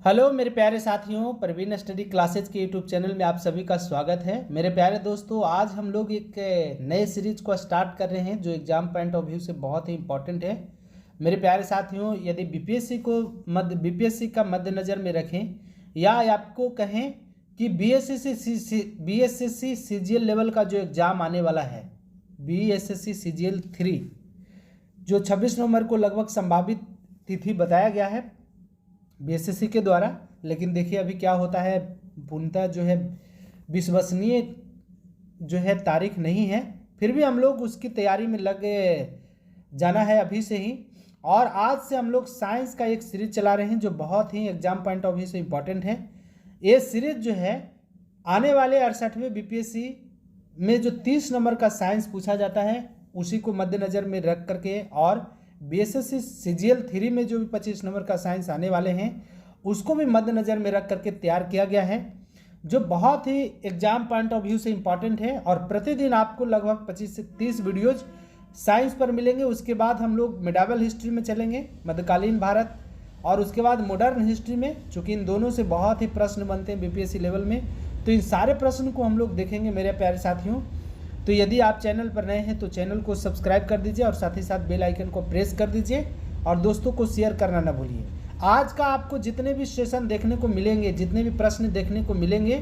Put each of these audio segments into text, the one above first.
Hello मेरे प्यारे साथियों, प्रवीण स्टडी क्लासेज के यूट्यूब चैनल में आप सभी का स्वागत है। मेरे प्यारे दोस्तों, आज हम लोग एक नए सीरीज को स्टार्ट कर रहे हैं जो एग्जाम पॉइंट ऑफ व्यू से बहुत ही इंपॉर्टेंट है। मेरे प्यारे साथियों, यदि बीपीएससी का मद्देनज़र में रखें या आपको कहें कि बीएसएससी सीजीएल लेवल का जो एग्ज़ाम आने वाला है, बीएसएससी सीजीएल 3, जो 26 नवंबर को लगभग संभावित तिथि बताया गया है बीएसएससी के द्वारा। लेकिन देखिए अभी क्या होता है, पूर्णतः जो है विश्वसनीय जो है तारीख नहीं है, फिर भी हम लोग उसकी तैयारी में लग जाना है अभी से ही। और आज से हम लोग साइंस का एक सीरीज चला रहे हैं जो बहुत ही एग्जाम पॉइंट ऑफ व्यू से इम्पॉर्टेंट है। ये सीरीज जो है आने वाले 68वें बीपीएससी में जो 30 नंबर का साइंस पूछा जाता है उसी को मद्देनज़र में रख करके, और बीएसएससी सीजीएल 3 में जो भी 25 नंबर का साइंस आने वाले हैं उसको भी मद्देनज़र में रख करके तैयार किया गया है, जो बहुत ही एग्जाम पॉइंट ऑफ व्यू से इम्पॉर्टेंट है। और प्रतिदिन आपको लगभग 25 से 30 वीडियोज साइंस पर मिलेंगे। उसके बाद हम लोग मिडावल हिस्ट्री में चलेंगे, मध्यकालीन भारत, और उसके बाद मॉडर्न हिस्ट्री में, चूँकि इन दोनों से बहुत ही प्रश्न बनते हैं बीपीएससी लेवल में, तो इन सारे प्रश्न को हम लोग देखेंगे मेरे प्यारे साथियों। तो यदि आप चैनल पर नए हैं तो चैनल को सब्सक्राइब कर दीजिए और साथ ही साथ बेल आइकन को प्रेस कर दीजिए और दोस्तों को शेयर करना ना भूलिए। आज का आपको जितने भी सेशन देखने को मिलेंगे, जितने भी प्रश्न देखने को मिलेंगे,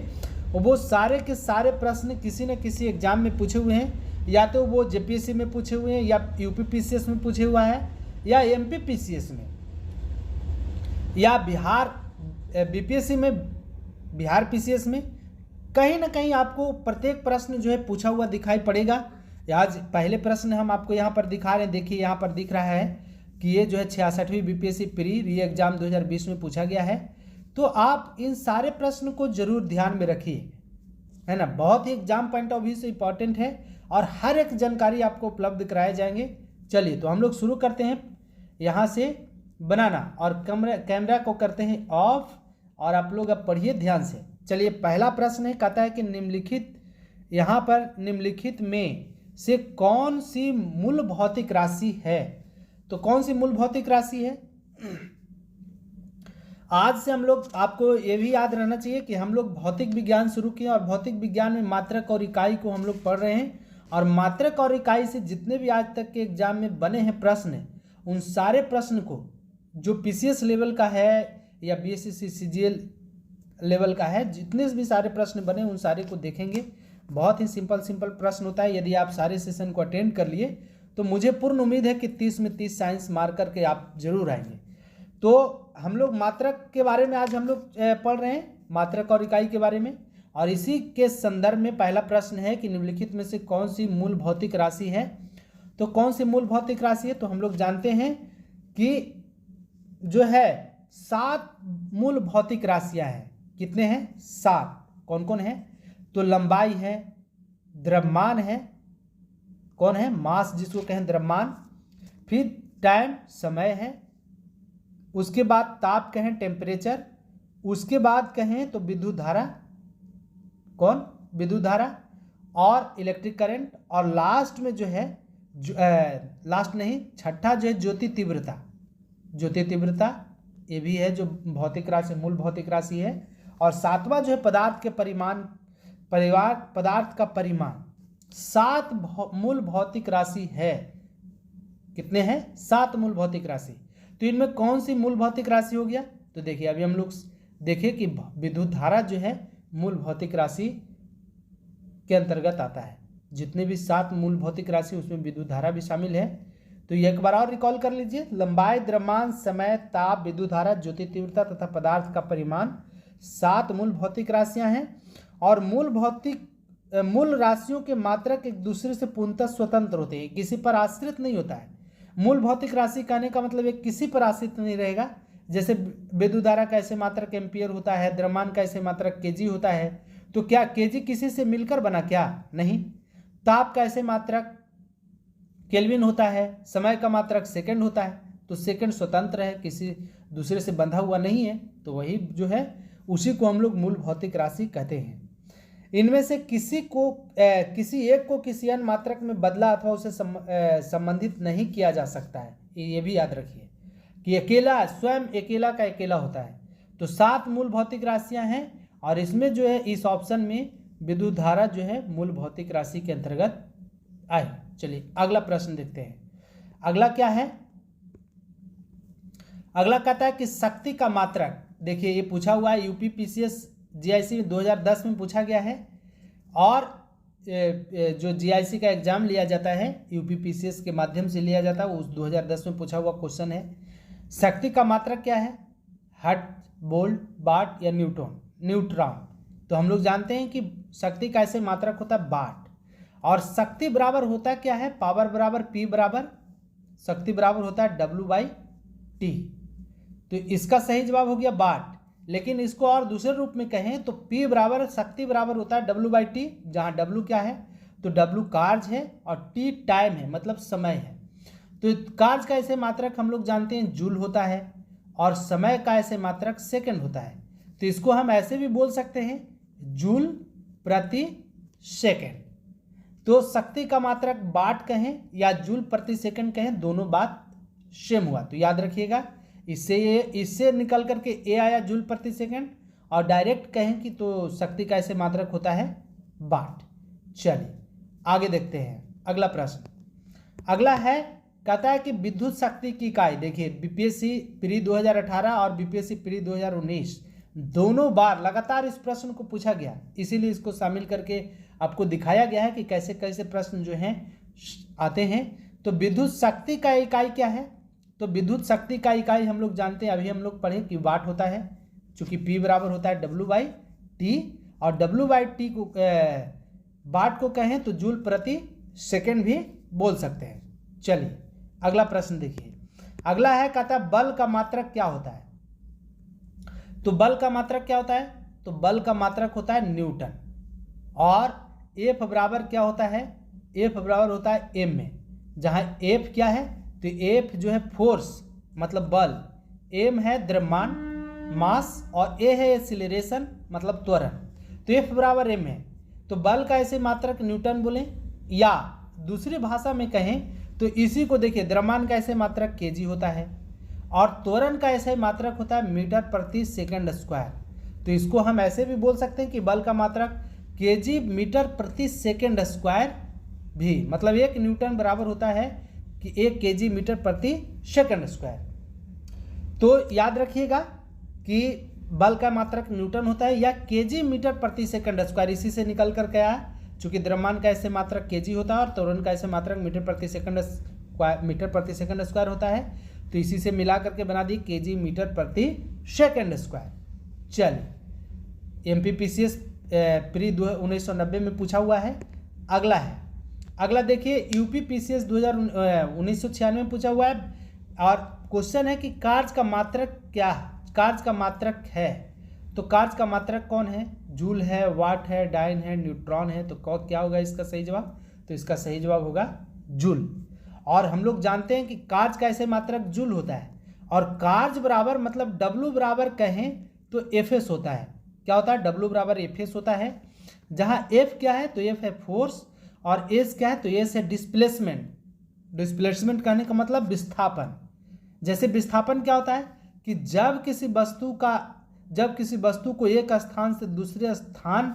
वो सारे के सारे प्रश्न किसी न किसी एग्जाम में पूछे हुए हैं। या तो वो जेपीएससी में पूछे हुए हैं, या यूपी पीसीएस में पूछे हुआ है, या एमपी पीसीएस में, या बिहार बीपीएससी में, बिहार पीसीएस में। कहीं ना कहीं आपको प्रत्येक प्रश्न जो है पूछा हुआ दिखाई पड़ेगा। आज पहले प्रश्न हम आपको यहाँ पर दिखा रहे हैं, देखिए यहाँ पर दिख रहा है कि ये जो है 66वीं बीपीएससी प्री री एग्जाम 2020 में पूछा गया है। तो आप इन सारे प्रश्न को जरूर ध्यान में रखिए, है ना। बहुत ही एग्जाम पॉइंट ऑफ व्यू से इंपॉर्टेंट है और हर एक जानकारी आपको उपलब्ध कराए जाएंगे। चलिए तो हम लोग शुरू करते हैं यहाँ से बनाना, और कैमरा को करते हैं ऑफ, और आप लोग अब पढ़िए ध्यान से। चलिए पहला प्रश्न है, कहता है कि निम्नलिखित, यहाँ पर निम्नलिखित में से कौन सी मूल भौतिक राशि है। तो कौन सी मूल भौतिक राशि है? आज से हम लोग, आपको ये भी याद रहना चाहिए कि हम लोग भौतिक विज्ञान शुरू किए और भौतिक विज्ञान में मात्रक और इकाई को हम लोग पढ़ रहे हैं। और मात्रक और इकाई से जितने भी आज तक के एग्जाम में बने हैं प्रश्न, उन सारे प्रश्न को जो पीसीएस लेवल का है या बीएसएससी सीजीएल लेवल का है, जितने भी सारे प्रश्न बने उन सारे को देखेंगे। बहुत ही सिंपल प्रश्न होता है। यदि आप सारे सेशन को अटेंड कर लिए तो मुझे पूर्ण उम्मीद है कि 30 में 30 साइंस मार करके आप जरूर आएंगे। तो हम लोग मात्रक के बारे में आज हम लोग पढ़ रहे हैं, मात्रक और इकाई के बारे में। और इसी के संदर्भ में पहला प्रश्न है कि निम्नलिखित में से कौन सी मूल भौतिक राशि है। तो कौन सी मूल भौतिक राशि है? तो हम लोग जानते हैं कि जो है 7 मूल भौतिक राशियां हैं। कितने हैं? 7। कौन कौन है? तो लंबाई है, द्रव्यमान है, कौन है? मास जिसको कहें द्रव्यमान, फिर टाइम समय है, उसके बाद ताप कहें टेम्परेचर, उसके बाद कहें तो विद्युत धारा, कौन? विद्युत धारा, और इलेक्ट्रिक करंट, और लास्ट में जो है लास्ट नहीं, छठा जो है ज्योति तीव्रता। ज्योति तीव्रता ये भी है जो भौतिक राशि, मूल भौतिक राशि है। और 7वां जो है पदार्थ के पदार्थ का परिमाण। 7 मूल भौतिक राशि है। कितने हैं? 7 मूल भौतिक राशि। तो इनमें कौन सी मूल भौतिक राशि हो गया? तो देखिए अभी हम लोग देखें कि विद्युत धारा जो है मूल भौतिक राशि के अंतर्गत आता है। जितने भी 7 मूल भौतिक राशि उसमें विद्युत धारा भी शामिल है। तो ये एक बार और रिकॉल कर लीजिए, लंबाई, द्रव्यमान, समय, ताप, विद्युत धारा, ज्योति तीव्रता तथा पदार्थ का परिमाण, 7 मूल भौतिक राशियां हैं। और मूल राशियों के मात्रक एक दूसरे से पूर्णतः स्वतंत्र होते हैं, किसी पर आश्रित नहीं होता है। मूल भौतिक राशि कहने का मतलब एक किसी पर आश्रित नहीं रहेगा। जैसे विद्युत धारा का ऐसे मात्रक एम्पियर होता है, द्रव्यमान का ऐसे मात्रक केजी होता है। तो क्या केजी किसी से मिलकर बना? क्या नहीं। ताप का ऐसे मात्रक केल्विन होता है, समय का मात्रक सेकंड होता है। तो सेकंड स्वतंत्र है, किसी दूसरे से बंधा हुआ नहीं है। तो वही जो है उसी को हम लोग मूल भौतिक राशि कहते हैं। इनमें से किसी एक को किसी अन्य मात्रक में बदला अथवा उसे संबंधित नहीं किया जा सकता है। ये भी याद रखिए कि अकेला, स्वयं अकेला का अकेला होता है। तो 7 मूल भौतिक राशियां हैं और इसमें जो है इस ऑप्शन में विद्युत धारा जो है मूल भौतिक राशि के अंतर्गत आए। चलिए अगला प्रश्न देखते हैं। अगला क्या है? अगला कहता है कि शक्ति का मात्रक, देखिए ये पूछा हुआ है यूपी पीसीएस जीआईसी 2010 में पूछा गया है और जो जीआईसी का एग्जाम लिया जाता है यूपी पीसीएस के माध्यम से लिया जाता है, उस 2010 में पूछा हुआ क्वेश्चन है। शक्ति का मात्रक क्या है? हर्ट्ज, वोल्ट, वाट या न्यूट्रॉन। तो हम लोग जानते हैं कि शक्ति का ऐसे मात्रक होता है वाट, और शक्ति बराबर होता है क्या है? पावर बराबर P बराबर शक्ति बराबर होता है W/T। तो इसका सही जवाब हो गया वाट। लेकिन इसको और दूसरे रूप में कहें तो P बराबर शक्ति बराबर होता है W/T, जहाँ W क्या है? तो W कार्य है और T टाइम है, मतलब समय है। तो कार्य का ऐसे मात्रक हम लोग जानते हैं जूल होता है और समय का ऐसे मात्रक सेकंड होता है। तो इसको हम ऐसे भी बोल सकते हैं जूल प्रति सेकंड। तो शक्ति का मात्रक वाट कहें या जूल प्रति सेकंड कहें, दोनों बात सेम हुआ। तो याद रखिएगा, इससे निकल करके ए आया जूल प्रति सेकंड, और डायरेक्ट कहें कि तो शक्ति का ऐसे मात्रक होता है वाट। चलिए आगे देखते हैं अगला प्रश्न। अगला है, कहता है कि विद्युत शक्ति की इकाई, देखिए बीपीएससी प्री 2018 और बीपीएससी प्री 2019 दोनों बार लगातार इस प्रश्न को पूछा गया, इसीलिए इसको शामिल करके आपको दिखाया गया है कि कैसे कैसे प्रश्न जो हैं आते हैं। तो विद्युत शक्ति का इकाई क्या है? तो विद्युत शक्ति का इकाई हम लोग जानते हैं, अभी हम लोग पढ़े कि वाट होता है, चूंकि P बराबर होता है W/T, और W/T को वाट को कहें तो जूल प्रति सेकंड भी बोल सकते हैं। चलिए अगला प्रश्न देखिए। अगला है, कहता है बल का मात्रक क्या होता है? तो बल का मात्रक क्या होता है? तो बल का मात्रक होता है न्यूटन, और F बराबर क्या होता है? F बराबर होता है M में, जहाँ F क्या है? तो F जो है फोर्स मतलब बल, M है द्रव्यमान मास, और A है एक्सीलरेशन मतलब त्वरण। तो F बराबर M है, तो बल का ऐसे मात्रक न्यूटन बोलें, या दूसरी भाषा में कहें तो इसी को देखिए द्रव्यमान का ऐसे मात्रक kg होता है और त्वरण का ऐसे मात्रक होता है मीटर प्रति सेकंड स्क्वायर। तो इसको हम ऐसे भी बोल सकते हैं कि बल का मात्रक kg मीटर प्रति सेकंड स्क्वायर भी, मतलब 1 न्यूटन बराबर होता है कि 1 kg मीटर प्रति सेकंड स्क्वायर। तो याद रखिएगा कि बल का मात्रक न्यूटन होता है या kg मीटर प्रति सेकंड स्क्वायर, इसी से निकल कर गया है। चूंकि द्रव्यमान का ऐसे मात्रक kg होता है और त्वरण का ऐसे मात्रक मीटर प्रति सेकंड स्क्वायर होता है, तो इसी से मिला करके बना दी kg मीटर प्रति सेकंड स्क्वायर। चलिए MPPCS प्री 1990 में पूछा हुआ है। अगला है, अगला देखिए यूपी पीसीएस 1996 में पूछा हुआ है, और क्वेश्चन है कि कार्य का मात्रक क्या कार्य का मात्रक है? तो कार्य का मात्रक कौन है? जूल है, वाट है, डाइन है, न्यूट्रॉन है। तो क्या होगा इसका सही जवाब? तो इसका सही जवाब होगा जूल। और हम लोग जानते हैं कि कार्य का ऐसे मात्रक जूल होता है, और कार्य बराबर मतलब W बराबर कहें तो Fs होता है। क्या होता है? W बराबर Fs होता है, जहाँ F क्या है? तो F है फोर्स, और S क्या है? तो S है डिस्प्लेसमेंट। डिस्प्लेसमेंट कहने का मतलब विस्थापन। जैसे विस्थापन क्या होता है कि जब किसी वस्तु को एक स्थान से दूसरे स्थान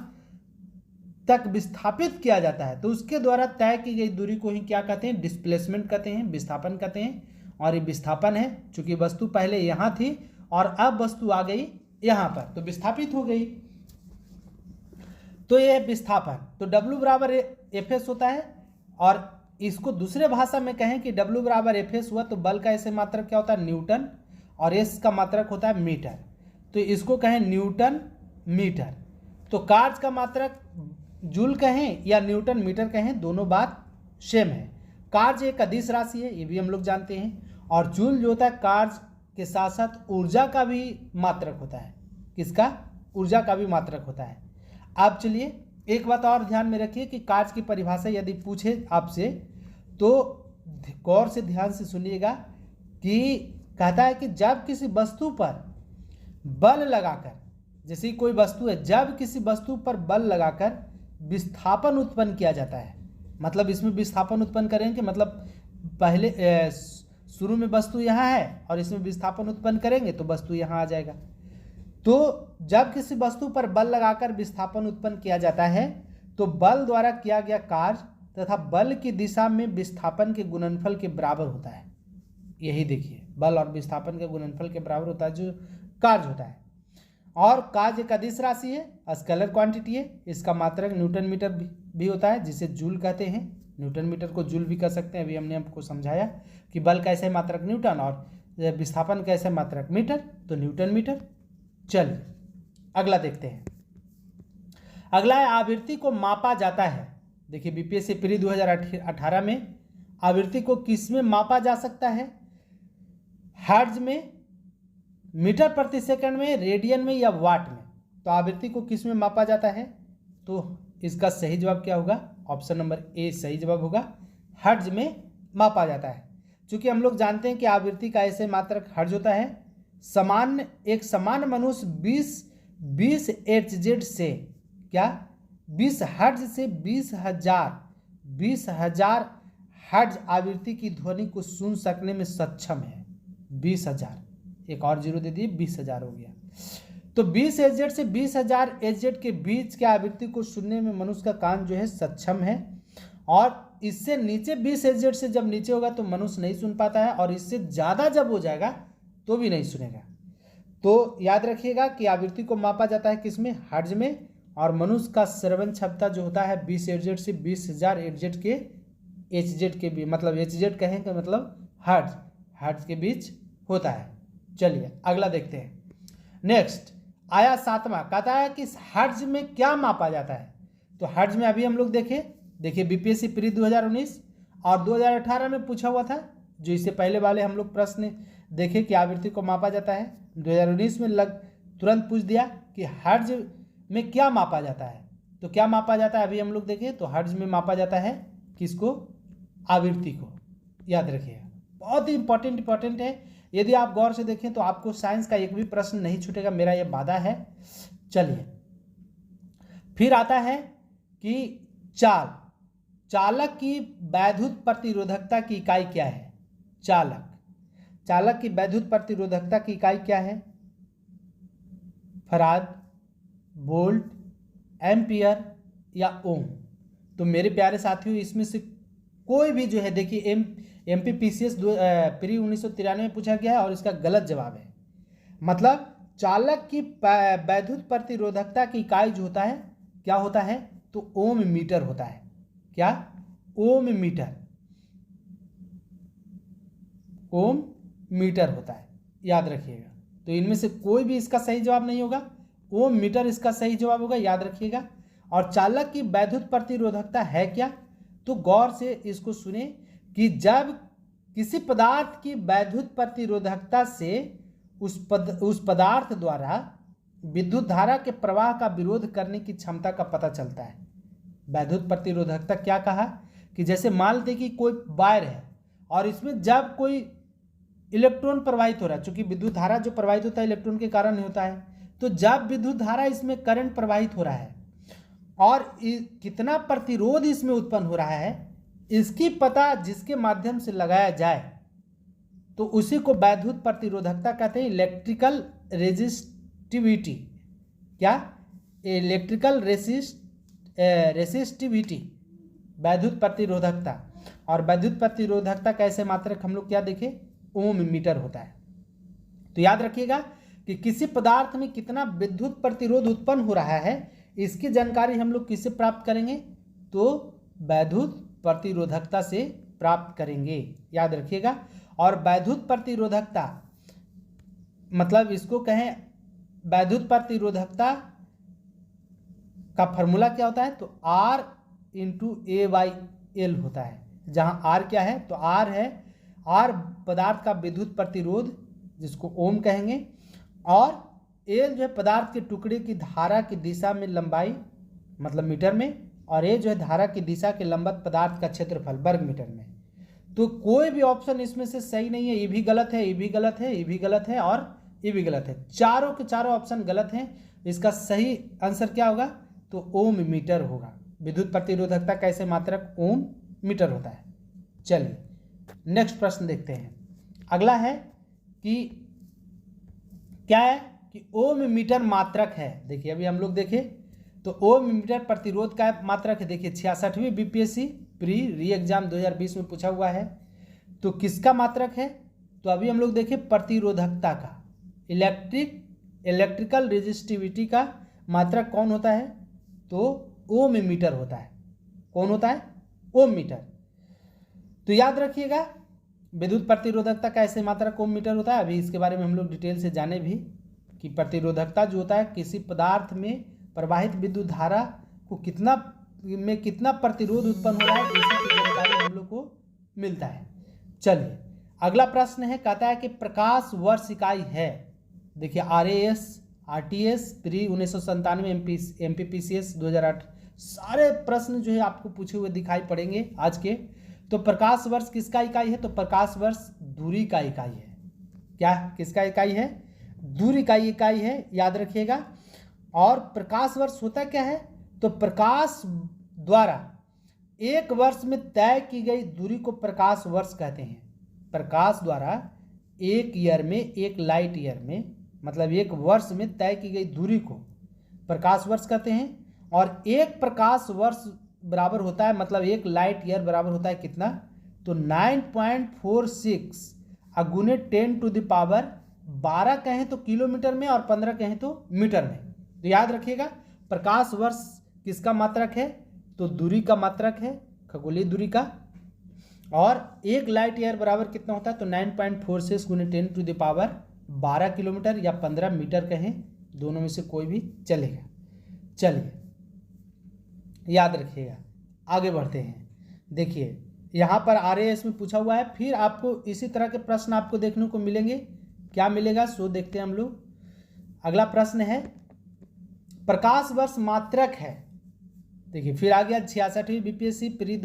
तक विस्थापित किया जाता है तो उसके द्वारा तय की गई दूरी को ही क्या कहते हैं? डिस्प्लेसमेंट कहते हैं, विस्थापन कहते हैं। और ये विस्थापन है, चूंकि वस्तु पहले यहाँ थी और अब वस्तु आ गई यहाँ पर, तो विस्थापित हो गई, तो ये विस्थापन। तो W बराबर Fs होता है, और इसको दूसरे भाषा में कहें कि W बराबर Fs हुआ तो बल का ऐसे मात्रक क्या होता है? न्यूटन, और S का मात्रक होता है मीटर। तो इसको कहें न्यूटन मीटर। तो कार्य का मात्रक जूल कहें या न्यूटन मीटर कहें, दोनों बात सेम है। कार्य एक अदिश राशि है, ये भी हम लोग जानते हैं, और जूल जो होता है कार्य के साथ साथ ऊर्जा का भी मात्रक होता है। किसका? ऊर्जा का भी मात्रक होता है। अब चलिए एक बात और ध्यान में रखिए कि कार्य की परिभाषा यदि पूछे आपसे तो गौर से ध्यान से सुनिएगा कि कहता है कि जब किसी वस्तु पर बल लगाकर, जैसे कोई वस्तु है, जब किसी वस्तु पर बल लगाकर विस्थापन उत्पन्न किया जाता है, मतलब इसमें विस्थापन उत्पन्न करेंगे, मतलब पहले शुरू में वस्तु यहाँ है और इसमें विस्थापन उत्पन्न करेंगे तो वस्तु यहाँ आ जाएगा। तो जब किसी वस्तु पर बल लगाकर विस्थापन उत्पन्न किया जाता है तो बल द्वारा किया गया कार्य तथा बल की दिशा में विस्थापन के गुणनफल के बराबर होता है। यही देखिए, बल और विस्थापन के गुणनफल के बराबर होता है जो कार्य होता है। और कार्य एक अदिश राशि है, स्केलर क्वांटिटी है, इसका मात्रक न्यूटन मीटर भी होता है जिसे जूल कहते हैं। न्यूटन मीटर को जूल भी कह सकते हैं। अभी हमने आपको समझाया कि बल कैसे मात्रक न्यूटन और विस्थापन कैसे मात्रक मीटर, तो न्यूटन मीटर। चलिए अगला देखते हैं। अगला है आवृत्ति को मापा जाता है। देखिए बीपीएससी प्री 2018 में आवृत्ति को किस में मापा जा सकता है? हर्ट्ज में, मीटर प्रति सेकंड में, रेडियन में या वाट में। तो आवृत्ति को किस में मापा जाता है? तो इसका सही जवाब क्या होगा? ऑप्शन नंबर ए सही जवाब होगा, हर्ट्ज में मापा जाता है। क्योंकि हम लोग जानते हैं कि आवृत्ति का ऐसे मात्रक हर्ट्ज होता है। एक सामान्य मनुष्य 20 HZ से क्या 20 हर्ट्ज से 20,000 हर्ट्ज आवृत्ति की ध्वनि को सुन सकने में सक्षम है। 20,000, एक और जीरो दे दिए, 20,000 हो गया। तो 20 HZ से 20,000 HZ के बीच के आवृत्ति को सुनने में मनुष्य का कान जो है सक्षम है। और इससे नीचे 20 HZ से जब नीचे होगा तो मनुष्य नहीं सुन पाता है, और इससे ज़्यादा जब हो जाएगा तो भी नहीं सुनेगा। तो याद रखिएगा कि आवृत्ति को मापा जाता है किसमें? हर्ट्ज में। और मनुष्य का श्रवण क्षमता जो होता है 20 HZ से 20,000 HZ के भी, मतलब HZ कहें कि मतलब हर्ट्ज के बीच होता है। चलिए अगला देखते हैं। नेक्स्ट आया 7वां, कहता है कि हर्ट्ज में क्या मापा जाता है? तो हर्ट्ज में अभी हम लोग देखिए बीपीएससी प्री 2019 और 2018 में पूछा हुआ था। जो इससे पहले वाले हम लोग प्रश्न देखे कि आवृत्ति को मापा जाता है। 2019 में तुरंत पूछ दिया कि हर्ट्ज में क्या मापा जाता है। तो क्या मापा जाता है अभी हम लोग देखें तो हर्ट्ज में मापा जाता है किसको? आवृत्ति को। याद रखिएगा, बहुत ही इंपॉर्टेंट है। यदि आप गौर से देखें तो आपको साइंस का एक भी प्रश्न नहीं छूटेगा, मेरा यह वादा है। चलिए फिर आता है कि चालक की वैद्युत प्रतिरोधकता की इकाई क्या है? चालक की वैद्युत प्रतिरोधकता की इकाई क्या है? फराड, वोल्ट, एम्पियर या ओम। तो मेरे प्यारे साथियों इसमें से कोई भी जो है, देखिए MPPCS प्री 1993 में पूछा गया है और इसका गलत जवाब है। मतलब चालक की वैद्युत प्रतिरोधकता की इकाई जो होता है क्या होता है? तो ओम मीटर होता है। क्या? ओम मीटर होता है। याद रखिएगा। तो इनमें से कोई भी इसका सही जवाब नहीं होगा, ओम मीटर इसका सही जवाब होगा। याद रखिएगा। और चालक की वैद्युत प्रतिरोधकता है क्या? तो गौर से इसको सुने कि जब किसी पदार्थ की वैद्युत प्रतिरोधकता से उस पदार्थ द्वारा विद्युत धारा के प्रवाह का विरोध करने की क्षमता का पता चलता है। वैद्युत प्रतिरोधकता क्या कहा? कि जैसे मान लेते कि कोई वायर है और इसमें जब कोई इलेक्ट्रॉन प्रवाहित हो रहा है, चूंकि विद्युत धारा जो प्रवाहित होता है इलेक्ट्रॉन के कारण ही होता है, तो जब विद्युत धारा इसमें करंट प्रवाहित हो रहा है और कितना प्रतिरोध इसमें उत्पन्न हो रहा है, इसकी पता जिसके माध्यम से लगाया जाए तो उसी को वैद्युत प्रतिरोधकता कहते हैं। Electrical resistivity. क्या? इलेक्ट्रिकल रेसिस्टिविटी, वैद्युत प्रतिरोधकता। और वैद्युत प्रतिरोधकता कैसे मात्रक हम लोग क्या देखें? ओम मीटर होता है। तो याद रखिएगा कि किसी पदार्थ में कितना विद्युत प्रतिरोध उत्पन्न हो रहा है, इसकी जानकारी हम लोग किससे प्राप्त करेंगे? तो वैद्युत प्रतिरोधकता से प्राप्त करेंगे। याद रखिएगा। और वैद्युत प्रतिरोधकता मतलब इसको कहें, वैद्युत प्रतिरोधकता का फॉर्मूला क्या होता है? तो R × A/L होता है। जहां R क्या है? तो R है, R पदार्थ का विद्युत प्रतिरोध जिसको ओम कहेंगे, और A जो है पदार्थ के टुकड़े की धारा की दिशा में लंबाई मतलब मीटर में, और A जो है धारा की दिशा के लंबवत पदार्थ का क्षेत्रफल वर्ग मीटर में। तो कोई भी ऑप्शन इसमें से सही नहीं है। ये भी गलत है, ये भी गलत है, ये भी गलत है और ये भी गलत है। चारों के चारों ऑप्शन गलत हैं। इसका सही आंसर क्या होगा? तो ओम मीटर होगा। विद्युत प्रतिरोधकता कैसे मात्रक? ओम मीटर होता है। चलिए नेक्स्ट प्रश्न देखते हैं। अगला है कि क्या है कि ओम मीटर मात्रक है। देखिए अभी हम लोग देखें तो ओम मीटर प्रतिरोध का मात्रक है। देखिए 66वीं बीपीएससी प्री री एग्जाम 2020 में पूछा हुआ है। तो किसका मात्रक है? तो अभी हम लोग देखें प्रतिरोधकता का, इलेक्ट्रिकल रेजिस्टिविटी का मात्रक कौन होता है? तो ओम मीटर होता है। कौन होता है? ओम मीटर। तो याद रखिएगा विद्युत प्रतिरोधकता का ऐसे मात्रक ओम मीटर होता है। अभी इसके बारे में हम लोग डिटेल से जाने भी कि प्रतिरोधकता जो होता है किसी पदार्थ में प्रवाहित विद्युत धारा को कितना प्रतिरोध उत्पन्न हो रहा है, इसी की जानकारी हम लोग को मिलता है। चलिए अगला प्रश्न है, कहता है कि प्रकाश वर्ष इकाई है। देखिए RAS RTS प्री 1997 MPPCS 2008 सारे प्रश्न जो है आपको पूछे हुए दिखाई पड़ेंगे आज के। तो प्रकाश वर्ष किसका इकाई है? तो प्रकाश वर्ष दूरी का इकाई है। क्या किसका इकाई है? दूरी का इकाई है, याद रखिएगा। और प्रकाश वर्ष होता क्या है? तो प्रकाश द्वारा एक वर्ष में तय की गई दूरी को प्रकाश वर्ष कहते हैं। प्रकाश द्वारा एक ईयर में, एक लाइट ईयर में, मतलब एक वर्ष में तय की गई दूरी को प्रकाश वर्ष कहते हैं। और एक प्रकाश वर्ष बराबर होता है, मतलब एक लाइट ईयर बराबर होता है कितना? तो 9.46 गुने 10⁻12 कहें तो किलोमीटर में और 15 कहें तो मीटर में। तो याद रखिएगा प्रकाश वर्ष किसका मात्रक है? तो दूरी का मात्रक है, खगोलीय दूरी का। और एक लाइट ईयर बराबर कितना होता है? तो 9.46 गुने 10⁻12 किलोमीटर या 15 मीटर कहें, दोनों में से कोई भी चलेगा। चलिए याद रखिएगा, आगे बढ़ते हैं। देखिए यहाँ पर RAS में पूछा हुआ है, फिर आपको इसी तरह के प्रश्न आपको देखने को मिलेंगे। क्या मिलेगा सो देखते हैं हम लोग। अगला प्रश्न है, प्रकाश वर्ष मात्रक है। देखिए फिर आ गया 66वीं बीपीएससी प्री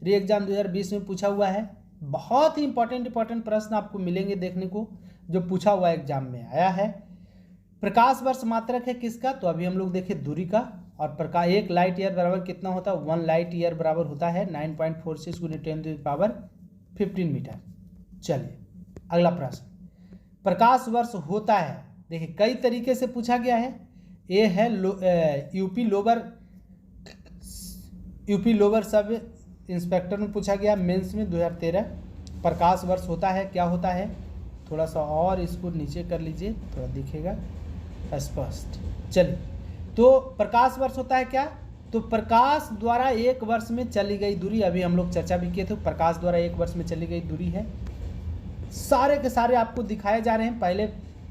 री एग्जाम 2020 में पूछा हुआ है। बहुत ही इंपॉर्टेंट प्रश्न आपको मिलेंगे देखने को, जो पूछा हुआ एग्जाम में आया है। प्रकाश वर्ष मात्रक है किसका? तो अभी हम लोग देखें दूरी का। और प्रकाश एक लाइट ईयर बराबर कितना होता है? 1 लाइट ईयर बराबर होता है 9.46 गुने 10⁻15 मीटर। चलिए अगला प्रश्न, प्रकाश वर्ष होता है। देखिए कई तरीके से पूछा गया है। ये है यूपी लोअर सब इंस्पेक्टर में पूछा गया मेंस में 2013। प्रकाश वर्ष होता है, क्या होता है? थोड़ा सा और इसको नीचे कर लीजिए, थोड़ा दिखेगा स्पष्ट। चलिए तो प्रकाश वर्ष होता है क्या? तो प्रकाश द्वारा एक वर्ष में चली गई दूरी, अभी हम लोग चर्चा भी किए थे, प्रकाश द्वारा एक वर्ष में चली गई दूरी है। सारे के सारे आपको दिखाए जा रहे हैं।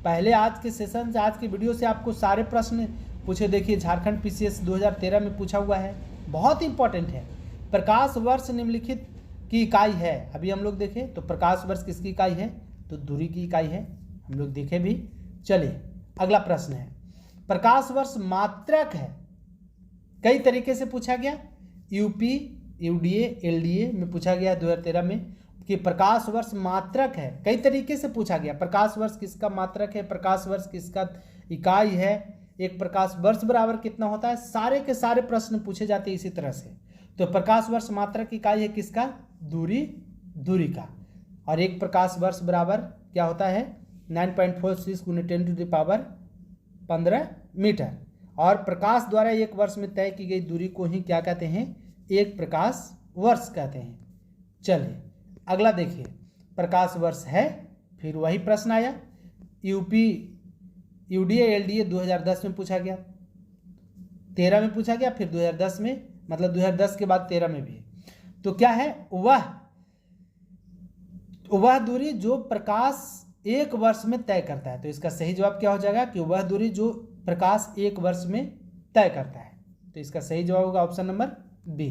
पहले आज के सेशन से, आज की वीडियो से आपको सारे प्रश्न पूछे। देखिए झारखंड PCS 2013 में पूछा हुआ है, बहुत इंपॉर्टेंट है। प्रकाश वर्ष निम्नलिखित की इकाई है। अभी हम लोग देखें तो प्रकाश वर्ष किसकी इकाई है? तो दूरी की इकाई है, हम लोग देखे भी। चलिए अगला प्रश्न है, प्रकाश वर्ष मात्रक है। कई तरीके से पूछा गया। यूपी UDA LDA में पूछा गया 2013 में कि प्रकाश वर्ष मात्रक है। कई तरीके से पूछा गया, प्रकाश वर्ष किसका मात्रक है, प्रकाश वर्ष किसका इकाई है, एक प्रकाश वर्ष बराबर कितना होता है। सारे के सारे प्रश्न पूछे जाते हैं इसी तरह से। तो प्रकाश वर्ष मात्रक इकाई है किसका? दूरी का। और एक प्रकाश वर्ष बराबर क्या होता है? 9.46 गुने 10⁻15 मीटर। और प्रकाश द्वारा एक वर्ष में तय की गई दूरी को ही क्या कहते हैं? एक प्रकाश वर्ष कहते हैं। चलिए अगला देखिए, प्रकाश वर्ष है, फिर वही प्रश्न आया। यूपी UDA LDA 2010 में पूछा गया, 13 में पूछा गया, फिर 2010 में, मतलब 2010 के बाद 13 में भी। तो क्या है? वह दूरी जो प्रकाश एक वर्ष में तय करता है। तो इसका सही जवाब क्या हो जाएगा? कि वह दूरी जो प्रकाश एक वर्ष में तय करता है। तो इसका सही जवाब होगा ऑप्शन नंबर B।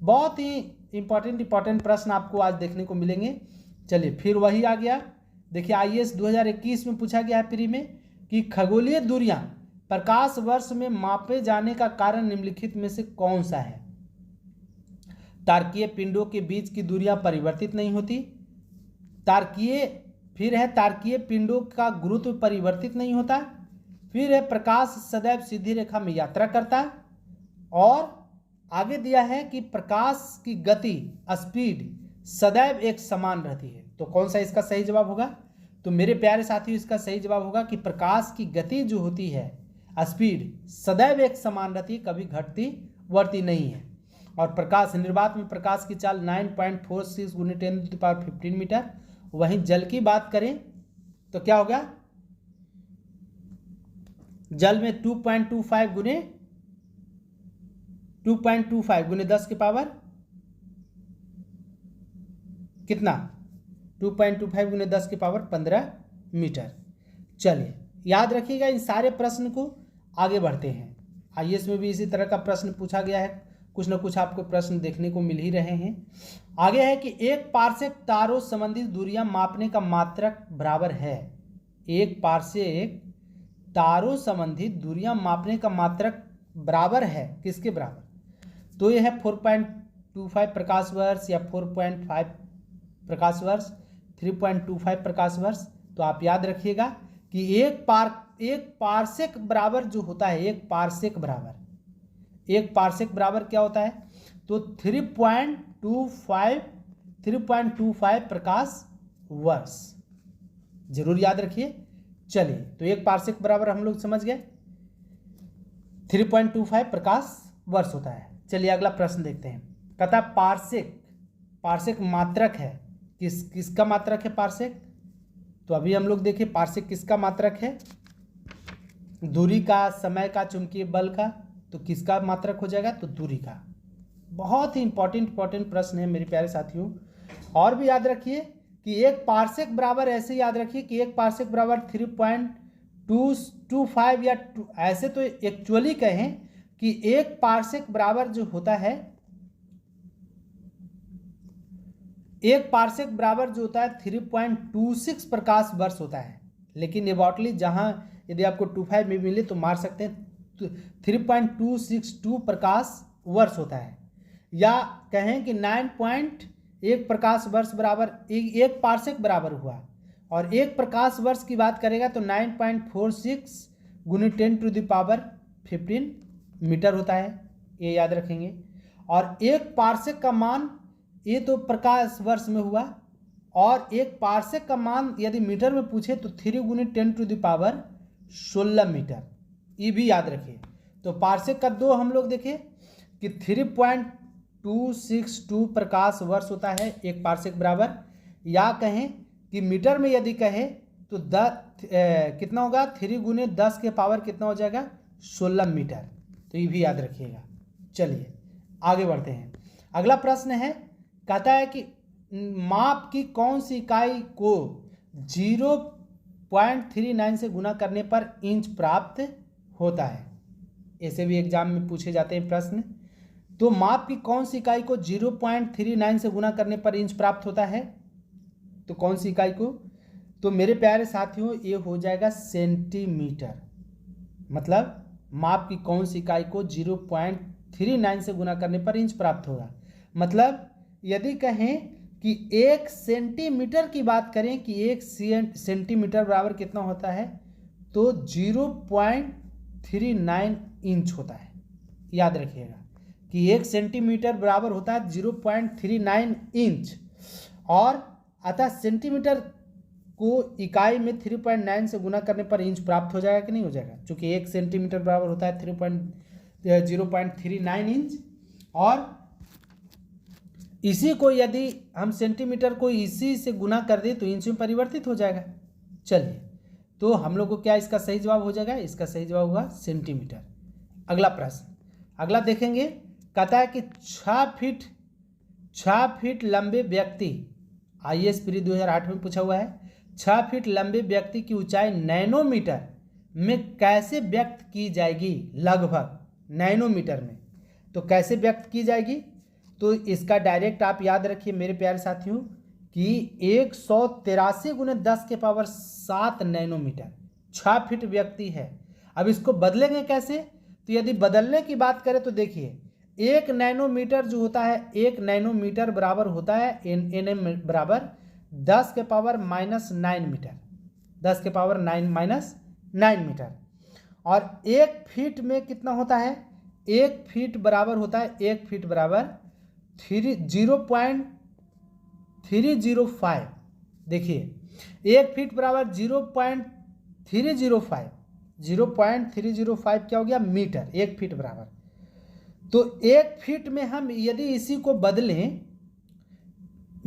बहुत ही इंपॉर्टेंट प्रश्न आपको आज देखने को मिलेंगे। चलिए फिर वही आ गया। देखिए IAS 2021 में पूछा गया है प्री में कि खगोलीय दूरियां प्रकाश वर्ष में मापे जाने का कारण निम्नलिखित में से कौन सा है? तारकीय पिंडों के बीच की दूरियां परिवर्तित नहीं होती। तारकीय पिंडों का गुरुत्व परिवर्तित नहीं होता। फिर है प्रकाश सदैव सीधी रेखा में यात्रा करता है। और आगे दिया है कि प्रकाश की गति स्पीड सदैव एक समान रहती है। तो कौन सा इसका सही जवाब होगा? तो मेरे प्यारे साथियों इसका सही जवाब होगा कि प्रकाश की गति जो होती है, स्पीड, सदैव एक समान रहती है, कभी घटती बढ़ती नहीं है। और प्रकाश निर्वात में प्रकाश की चाल 9.46 × 10⁻15 मीटर। वहीं जल की बात करें तो क्या होगा, जल में 2.25 × 10 के पावर कितना, 2.25 × 10 के पावर 15 मीटर। चलिए याद रखिएगा इन सारे प्रश्न को। आगे बढ़ते हैं, आईएएस में भी इसी तरह का प्रश्न पूछा गया है, कुछ न कुछ आपको प्रश्न देखने को मिल ही रहे हैं। आगे है कि एक पार्सेक तारों संबंधित दूरियां मापने का मात्रक बराबर है। एक पार्सेक तारों संबंधित दूरियां मापने का मात्रक बराबर है, किसके बराबर, तो यह है 4.25 प्रकाश वर्ष या 4.5 प्रकाश वर्ष, 3.25 प्रकाश वर्ष। तो आप याद रखिएगा कि एक पार्सेक बराबर जो होता है, एक पार्सेक बराबर क्या होता है, तो 3.25 प्रकाश वर्ष, जरूर याद रखिए। चलिए तो एक पार्सेक बराबर हम लोग समझ गए 3.25 प्रकाश वर्ष होता है। चलिए अगला प्रश्न देखते हैं। कहता है पार्सेक मात्रक है, किसका मात्रक है पार्सेक, तो अभी हम लोग देखें पार्सेक किसका मात्रक है, दूरी का, समय का, चुंबकीय बल का, तो किसका मात्रक हो जाएगा, तो दूरी का। बहुत ही इंपॉर्टेंट प्रश्न है मेरे प्यारे साथियों। और भी याद रखिए कि एक पार्सेक बराबर, ऐसे याद रखिए कि एक पार्सेक बराबर 3.225 या ऐसे तो एक्चुअली कहें कि एक पार्सेक बराबर जो होता है, एक पार्सेक बराबर जो होता है 3.26 प्रकाश वर्ष होता है। लेकिन एबॉटली जहां यदि आपको 25 में मिले तो मार सकते हैं, 3.262 प्रकाश वर्ष होता है। या कहें कि 9.1 प्रकाश वर्ष बराबर एक पार्सेक बराबर हुआ। और एक प्रकाश वर्ष की बात करेगा तो 9.46 × 10⁻15 मीटर होता है, ये याद रखेंगे। और एक पार्सेक का मान, ये तो प्रकाश वर्ष में हुआ, और एक पार्सेक का मान यदि मीटर में पूछे तो 3 × 10⁻16 मीटर, ये भी याद रखिए। तो पार्सेक का दो हम लोग देखें कि 3.262 प्रकाश वर्ष होता है एक पार्सेक बराबर, या कहें कि मीटर में यदि कहें तो कितना होगा, 3 × 10 के पावर कितना हो जाएगा, 16 मीटर। तो ये भी याद रखिएगा। चलिए आगे बढ़ते हैं। अगला प्रश्न है, कहता है कि माप की कौन सी इकाई को 0.39 से गुना करने पर इंच प्राप्त होता है। ऐसे भी एग्जाम में पूछे जाते हैं प्रश्न। तो माप की कौन सी इकाई को 0.39 से गुना करने पर इंच प्राप्त होता है, तो कौन सी इकाई को, तो मेरे प्यारे साथियों ये हो जाएगा सेंटीमीटर। मतलब माप की कौन सी इकाई को 0.39 से गुना करने पर इंच प्राप्त होगा। मतलब यदि कहें कि 1 सेंटीमीटर की बात करें कि 1 सेंटीमीटर बराबर कितना होता है, तो 0.39 इंच होता है। याद रखिएगा कि 1 सेंटीमीटर बराबर होता है 0.39 इंच। और अतः सेंटीमीटर को इकाई में 3.9 से गुना करने पर इंच प्राप्त हो जाएगा कि नहीं हो जाएगा, क्योंकि 1 सेंटीमीटर बराबर होता है 0.39 इंच। और इसी को यदि हम सेंटीमीटर को इसी से गुना कर दें तो इंच में परिवर्तित हो जाएगा। चलिए तो हम लोग को क्या इसका सही जवाब हो जाएगा, इसका सही जवाब होगा सेंटीमीटर। अगला प्रश्न, अगला देखेंगे। कहता है कि 6 फीट लंबे व्यक्ति, आईएएस प्री 2008 में पूछा हुआ है, 6 फीट लंबे व्यक्ति की ऊंचाई नैनोमीटर में कैसे व्यक्त की जाएगी, लगभग नैनोमीटर में, तो कैसे व्यक्त की जाएगी, तो इसका डायरेक्ट आप याद रखिए मेरे प्यारे साथियों कि 183 × 10 के पावर 7 नैनोमीटर 6 फीट व्यक्ति है। अब इसको बदलेंगे कैसे, तो यदि बदलने की बात करें तो देखिए 1 नैनोमीटर जो होता है, 1 नैनोमीटर बराबर होता है एनएम बराबर 10 के पावर -9 मीटर, 10 के पावर -9 मीटर। और 1 फीट में कितना होता है, 1 फीट बराबर होता है, 1 फीट बराबर 0.305। देखिए 1 फीट बराबर 0.305, 0.305 क्या हो गया मीटर, 1 फीट बराबर। तो 1 फीट में हम यदि इसी को बदलें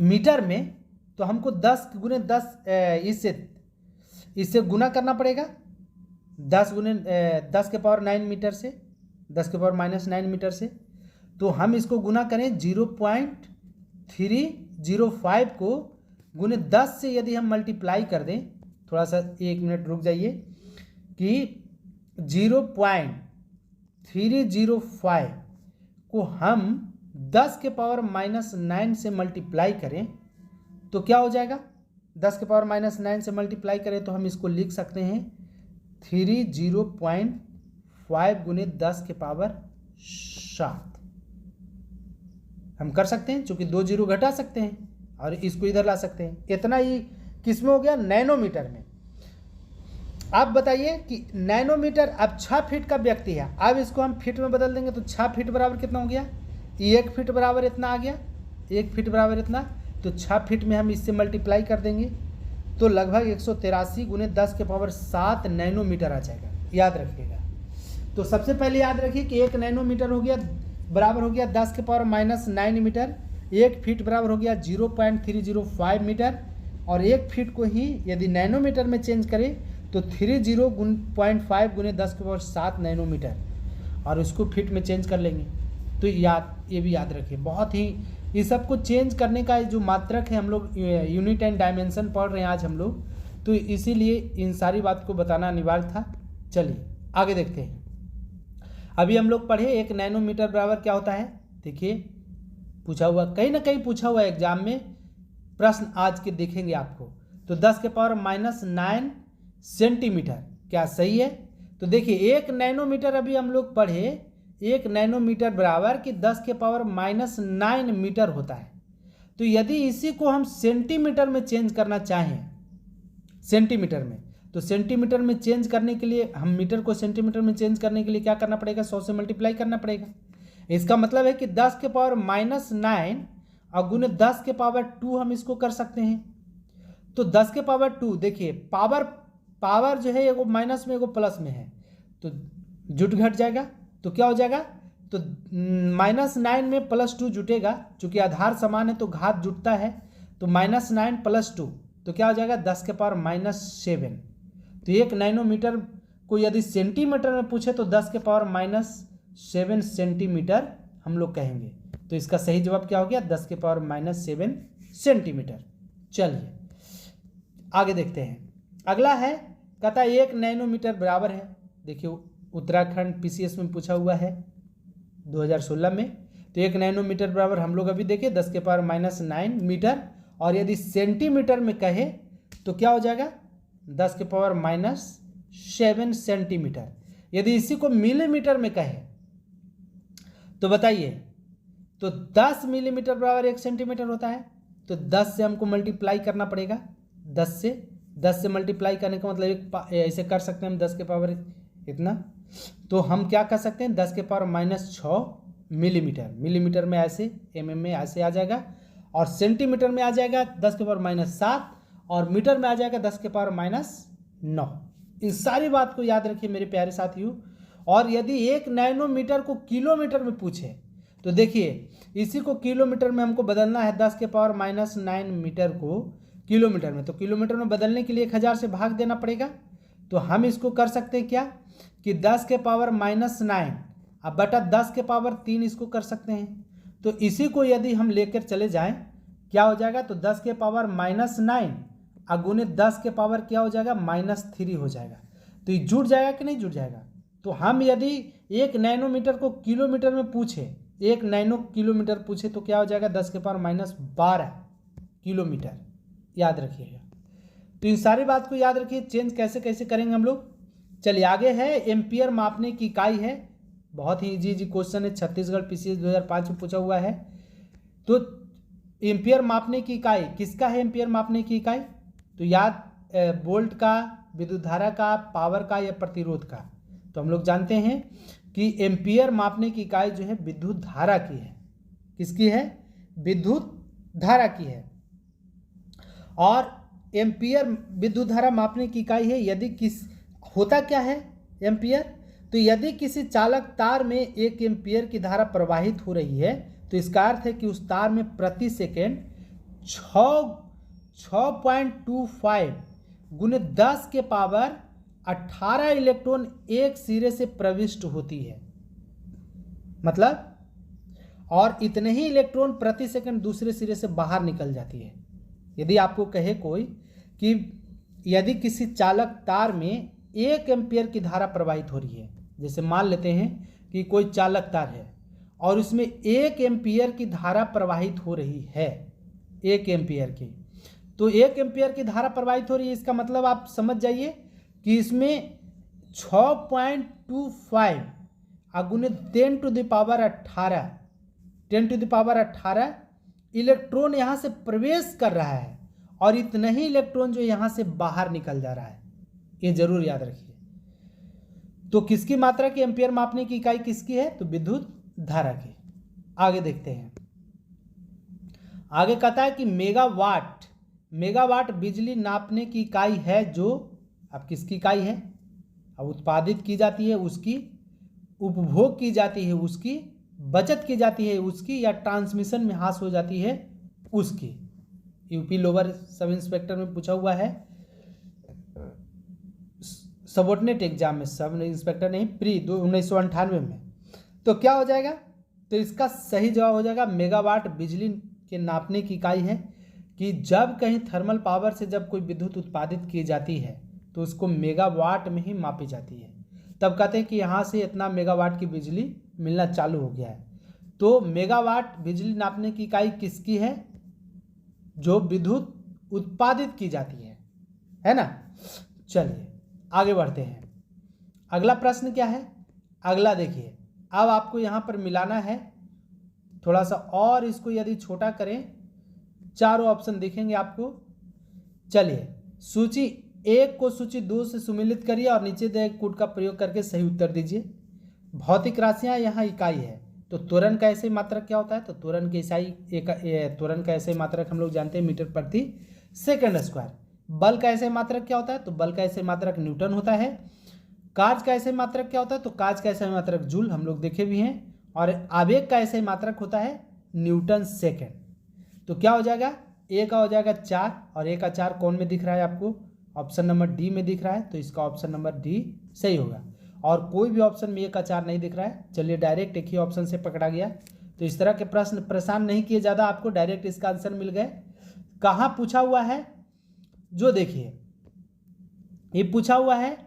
मीटर में तो हमको 10 गुने 10 इससे गुना करना पड़ेगा, 10 गुने 10 के पावर 9 मीटर से, 10 के पावर -9 मीटर से। तो हम इसको गुना करें 0.305 को गुने 10 से यदि हम मल्टीप्लाई कर दें, थोड़ा सा 1 मिनट रुक जाइए, कि 0.305 को हम 10 के पावर -9 से मल्टीप्लाई करें तो क्या हो जाएगा, 10 के पावर -9 से मल्टीप्लाई करें तो हम इसको लिख सकते हैं 30.5 गुने 10 के पावर 7। हम कर सकते हैं, चूंकि 2 जीरो घटा सकते हैं और इसको इधर ला सकते हैं। इतना ही किस में हो गया, नैनोमीटर में। आप बताइए कि नैनोमीटर, अब 6 फीट का व्यक्ति है, अब इसको हम फीट में बदल देंगे तो 6 फीट बराबर कितना हो गया, 1 फीट बराबर इतना आ गया, 1 फीट बराबर इतना। तो 6 फीट में हम इससे मल्टीप्लाई कर देंगे तो लगभग 183 गुने 10 के पावर 7 नैनोमीटर आ जाएगा, याद रखिएगा। तो सबसे पहले याद रखिए कि 1 नैनोमीटर हो गया बराबर हो गया 10 के पावर -9 मीटर, 1 फीट बराबर हो गया 0.305 मीटर, और 1 फीट को ही यदि नैनोमीटर में चेंज करें तो 30.5 गुने 10 के पावर 7 नैनोमीटर, और उसको फीट में चेंज कर लेंगे। तो ये भी याद रखिए, बहुत ही ये सबको चेंज करने का जो मात्रक है, हम लोग यूनिट एंड डायमेंशन पढ़ रहे हैं आज हम लोग, तो इसीलिए इन सारी बात को बताना अनिवार्य था। चलिए आगे देखते हैं। अभी हम लोग पढ़े 1 नैनोमीटर बराबर क्या होता है। देखिए पूछा हुआ, कहीं ना कहीं पूछा हुआ एग्जाम में प्रश्न आज के देखेंगे आपको। तो 10 के पावर -9 सेंटीमीटर क्या सही है। तो देखिए 1 नैनोमीटर अभी हम लोग पढ़े, 1 नैनोमीटर बराबर कि 10 के पावर -9 मीटर होता है। तो यदि इसी को हम सेंटीमीटर में चेंज करना चाहें, सेंटीमीटर में, तो सेंटीमीटर में चेंज करने के लिए हम मीटर को सेंटीमीटर में चेंज करने के लिए क्या करना पड़ेगा, 100 से मल्टीप्लाई करना पड़ेगा। इसका मतलब है कि 10 के पावर -9 और गुने 10 के पावर 2 हम इसको कर सकते हैं। तो 10 के पावर 2, देखिए पावर जो है एगो माइनस में एगो प्लस में है, तो जुट घट जाएगा, तो क्या हो जाएगा, तो -9 में +2 जुटेगा, चूंकि आधार समान है तो घात जुटता है, तो -9 + 2 तो क्या हो जाएगा 10 के पावर -7। तो 1 नैनोमीटर को यदि सेंटीमीटर में पूछे तो 10 के पावर -7 सेंटीमीटर हम लोग कहेंगे। तो इसका सही जवाब क्या हो गया, 10 के पावर -7 सेंटीमीटर। चलिए आगे देखते हैं। अगला है, कहता है 1 नैनोमीटर बराबर है, देखिए उत्तराखंड PCS में पूछा हुआ है 2016 में। तो 1 नैनोमीटर बराबर हम लोग अभी देखें 10 के पावर -9 मीटर, और यदि सेंटीमीटर में कहे तो क्या हो जाएगा 10 के पावर -7 सेंटीमीटर। यदि इसी को मिलीमीटर में कहे तो बताइए, तो 10 मिलीमीटर बराबर 1 सेंटीमीटर होता है। तो 10 से हमको मल्टीप्लाई करना पड़ेगा, 10 से मल्टीप्लाई करने का मतलब ऐसे कर सकते हैं हम 10 के पावर इतना। तो हम क्या कर सकते हैं, 10 के पावर -6 मिलीमीटर, मिलीमीटर में ऐसे, mm में ऐसे आ जाएगा, और सेंटीमीटर में आ जाएगा 10 के पावर -7, और मीटर में आ जाएगा 10 के पावर -9। इन सारी बात को याद रखिए मेरे प्यारे साथियों। और यदि 1 नैनोमीटर को किलोमीटर में पूछे तो देखिए इसी को किलोमीटर में हमको बदलना है, 10 के पावर -9 मीटर को किलोमीटर में, तो किलोमीटर में बदलने के लिए 1000 से भाग देना पड़ेगा। तो हम इसको कर सकते हैं क्या, कि 10 के पावर -9 अब बटा 10 के पावर 3 इसको कर सकते हैं। तो इसी को यदि हम लेकर चले जाएं क्या हो जाएगा, तो 10 के पावर -9 गुने 10 के पावर क्या हो जाएगा, -3 हो जाएगा। तो ये जुड़ जाएगा कि नहीं जुड़ जाएगा। तो हम यदि 1 नैनोमीटर को किलोमीटर में पूछे, 1 नैनो किलोमीटर पूछे तो क्या हो जाएगा, 10 के पावर -12 किलोमीटर, याद रखिएगा। तो इन सारी बात को याद रखिए, चेंज कैसे कैसे करेंगे हम लोग। चलिए आगे है, एम्पियर मापने की इकाई है, बहुत ही इजी क्वेश्चन है, छत्तीसगढ़ PCS 2005 में पूछा हुआ है। तो एम्पियर मापने की इकाई किसका है, एम्पियर मापने की इकाई तो याद वोल्ट का, विद्युत धारा का, पावर का या प्रतिरोध का। तो हम लोग जानते हैं कि एम्पियर मापने की इकाई जो है विद्युत धारा की है, किसकी है, विद्युत धारा की है। और एम्पियर विद्युत धारा मापने की इकाई है। यदि होता क्या है एम्पियर, तो यदि किसी चालक तार में 1 एम्पियर की धारा प्रवाहित हो रही है तो इसका अर्थ है कि उस तार में प्रति सेकेंड 6.25 गुने 10 के पावर 18 इलेक्ट्रॉन एक सिरे से प्रविष्ट होती है। मतलब और इतने ही इलेक्ट्रॉन प्रति सेकंड दूसरे सिरे से बाहर निकल जाती है। यदि आपको कहे कोई कि यदि किसी चालक तार में 1 एम्पियर की धारा प्रवाहित हो रही है, जैसे मान लेते हैं कि कोई चालक तार है और उसमें 1 एम्पियर की धारा प्रवाहित हो रही है, 1 एम्पियर की, तो 1 एम्पियर की धारा प्रवाहित हो रही है, इसका मतलब आप समझ जाइए कि इसमें 6.25 गुने 10 टू द पावर 18 इलेक्ट्रॉन यहाँ से प्रवेश कर रहा है और इतना ही इलेक्ट्रॉन जो यहाँ से बाहर निकल जा रहा है, ये जरूर याद रखिए। तो किसकी मात्रा की एम्पियर मापने की इकाई किसकी है, तो विद्युत धारा की। आगे देखते हैं, आगे कहता है कि मेगावाट बिजली नापने की इकाई है जो अब किसकी इकाई है, अब उत्पादित की जाती है उसकी, उपभोग की जाती है उसकी, बचत की जाती है उसकी, या ट्रांसमिशन में हास हो जाती है उसकी। यूपी लोअर सब इंस्पेक्टर में पूछा हुआ है, सबऑर्डिनेट एग्जाम में, सब इंस्पेक्टर नहीं, प्री 1998 में। तो क्या हो जाएगा, तो इसका सही जवाब हो जाएगा मेगावाट बिजली के नापने की इकाई है कि जब कहीं थर्मल पावर से जब कोई विद्युत उत्पादित की जाती है तो उसको मेगावाट में ही मापी जाती है। तब कहते हैं कि यहाँ से इतना मेगावाट की बिजली मिलना चालू हो गया है। तो मेगावाट बिजली नापने की इकाई किसकी है, जो विद्युत उत्पादित की जाती है ना। चलिए आगे बढ़ते हैं, अगला प्रश्न क्या है। अगला देखिए, अब आपको यहाँ पर मिलाना है थोड़ा सा, और इसको यदि छोटा करें 4 ऑप्शन दिखेंगे आपको। चलिए, सूची 1 को सूची 2 से सुमेलित करिए और नीचे दिए कूट का प्रयोग करके सही उत्तर दीजिए। भौतिक राशियां यहाँ इकाई है, तो त्वरण का ऐसे मात्रक क्या होता है, तो त्वरण की त्वरण का ऐसे मात्रक हम लोग जानते हैं मीटर प्रति सेकंड स्क्वायर। बल का ऐसे मात्रक क्या होता है, तो बल का ऐसे मात्रक न्यूटन होता है। कार्य का ऐसे मात्रक क्या होता है, तो कार्य का ऐसे मात्रक जूल, हम लोग देखे भी हैं। और आवेग का ऐसे मात्रक होता है न्यूटन सेकेंड। तो क्या हो जाएगा, ए का हो जाएगा 4 और ए का 4 कौन में दिख रहा है आपको, ऑप्शन नंबर डी में दिख रहा है, तो इसका ऑप्शन नंबर डी सही होगा। और कोई भी ऑप्शन में ए का 4 नहीं दिख रहा है, चलिए डायरेक्ट एक ही ऑप्शन से पकड़ा गया। तो इस तरह के प्रश्न परेशान नहीं किए ज़्यादा, आपको डायरेक्ट इसका आंसर मिल गए। कहाँ पूछा हुआ है, जो देखिए ये पूछा हुआ है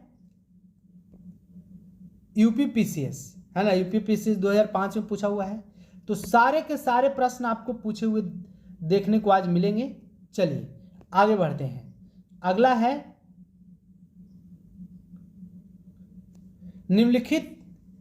यूपीपीसीएस, है ना, यूपीपीसीएस 2005 में पूछा हुआ है। तो सारे के सारे प्रश्न आपको पूछे हुए देखने को आज मिलेंगे। चलिए आगे बढ़ते हैं, अगला है निम्नलिखित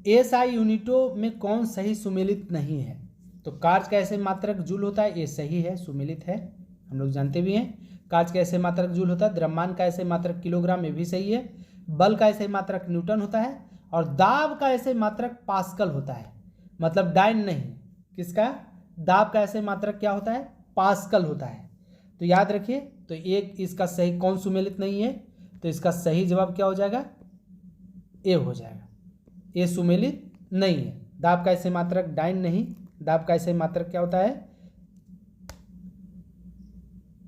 एसआई यूनिटों में कौन सही सुमेलित नहीं है। तो कार्य का ऐसे मात्रक जूल होता है, ये सही है, सुमेलित है, हम लोग जानते भी हैं। कार्य का ऐसे मात्रक जूल होता है। द्रव्यमान का ऐसे मात्रक किलोग्राम, ये भी सही है। बल का ऐसे मात्रक न्यूटन होता है। और दाब का ऐसे मात्रक पास्कल होता है, मतलब डाइन नहीं, किसका, दाब का ऐसे मात्रक क्या होता है, पास्कल होता है। तो याद रखिए, तो एक इसका सही कौन सुमेलित नहीं है, तो इसका सही जवाब क्या हो जाएगा, ए हो जाएगा, ए सुमेलित नहीं है। दाब का ऐसे मात्रक डाइन नहीं, दाब का ऐसे मात्रक क्या होता है,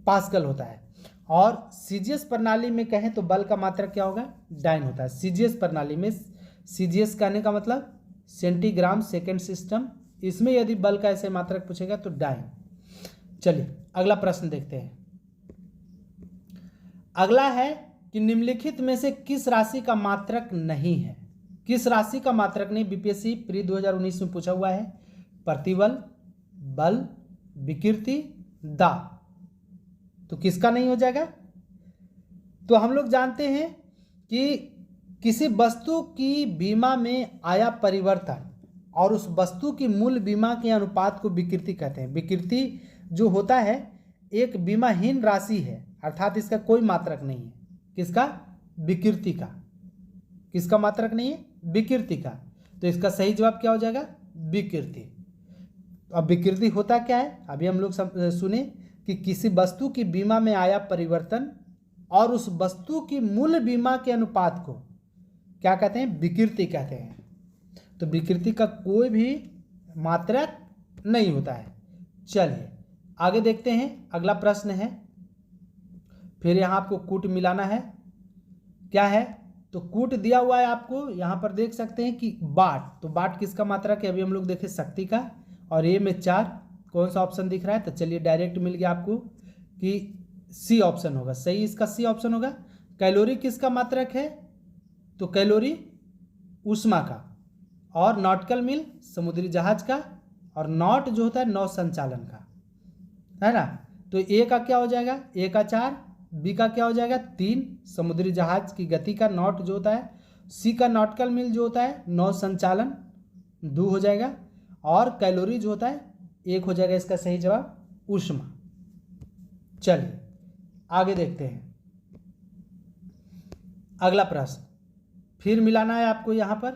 पास्कल होता है। और सीजीएस प्रणाली में कहें तो बल का मात्रक क्या होगा, डाइन होता है। सीजीएस प्रणाली में, सीजीएस कहने का मतलब सेंटीग्राम सेकेंड सिस्टम, इसमें यदि बल का ऐसे मात्रक पूछेगा तो डाइन। चलिए अगला प्रश्न देखते हैं। अगला है कि निम्नलिखित में से किस राशि का मात्रक नहीं है। किस राशि का मात्रक नहीं, बीपीएससी प्री 2019 में पूछा हुआ है। प्रतिबल, बल, विकृति, दाब। तो किसका नहीं हो जाएगा, तो हम लोग जानते हैं कि किसी वस्तु की बीमा में आया परिवर्तन और उस वस्तु की मूल बीमा के अनुपात को विकृति कहते हैं। विकृति जो होता है एक बीमाहीन राशि है, अर्थात इसका कोई मात्रक नहीं है। किसका, विकृति का। किसका मात्रक नहीं है, विकृति का। तो इसका सही जवाब क्या हो जाएगा, विकृति। अब विकृति होता क्या है, अभी हम लोग सुने कि किसी वस्तु की बीमा में आया परिवर्तन और उस वस्तु की मूल बीमा के अनुपात को क्या कहते हैं? विकृति कहते हैं। तो विकृति का कोई भी मात्रक नहीं होता है। चलिए आगे देखते हैं, अगला प्रश्न है। फिर यहाँ आपको कूट मिलाना है। क्या है? तो कूट दिया हुआ है आपको, यहाँ पर देख सकते हैं कि बाट। तो बाट किसका मात्रक है? अभी हम लोग देखें शक्ति का। और ए में 4, कौन सा ऑप्शन दिख रहा है? तो चलिए डायरेक्ट मिल गया आपको कि सी ऑप्शन होगा सही, इसका सी ऑप्शन होगा। कैलोरी किसका मात्रक है? तो कैलोरी ऊष्मा का। और नॉटिकल मील समुद्री जहाज का। और नॉट जो होता है नौ संचालन का, है ना। तो ए का क्या हो जाएगा? ए का 4, बी का क्या हो जाएगा? 3 समुद्री जहाज की गति का नॉट जो होता है, सी का नॉटिकल मील जो होता है नौ संचालन 2 हो जाएगा। और कैलोरी जो होता है 1 हो जाएगा। इसका सही जवाब ऊष्मा। चलिए आगे देखते हैं अगला प्रश्न। फिर मिलाना है आपको यहाँ पर।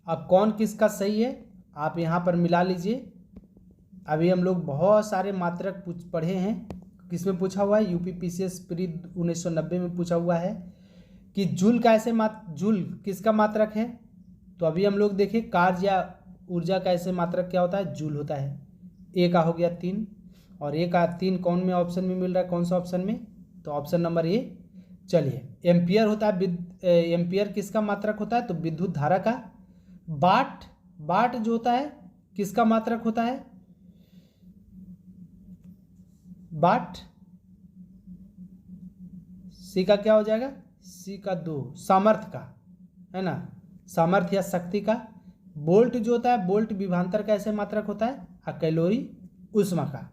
अब कौन किसका सही है आप यहाँ पर मिला लीजिए। अभी हम लोग बहुत सारे मात्रक पढ़े हैं। किसमें पूछा हुआ है? यूपीपीसीएस प्री 1990 में पूछा हुआ है कि जूल का ऐसे जूल किसका मात्रक है? तो अभी हम लोग देखें कार्य या ऊर्जा का ऐसे मात्रक क्या होता है? जूल होता है। ए का हो गया 3, और ए का 3 कौन में ऑप्शन में मिल रहा है? कौन सा ऑप्शन में? तो ऑप्शन नंबर ए। चलिए एम्पियर होता है, एम्पियर किसका मात्रक होता है? तो विद्युत धारा का। बाट जो होता है किसका मात्रक होता है? बाट सी का क्या हो जाएगा? सी का 2 सामर्थ्य का, है ना, सामर्थ्य या शक्ति का। बोल्ट जो होता है, बोल्ट विभवांतर का ऐसे मात्रक होता है। और कैलोरी ऊष्मा का।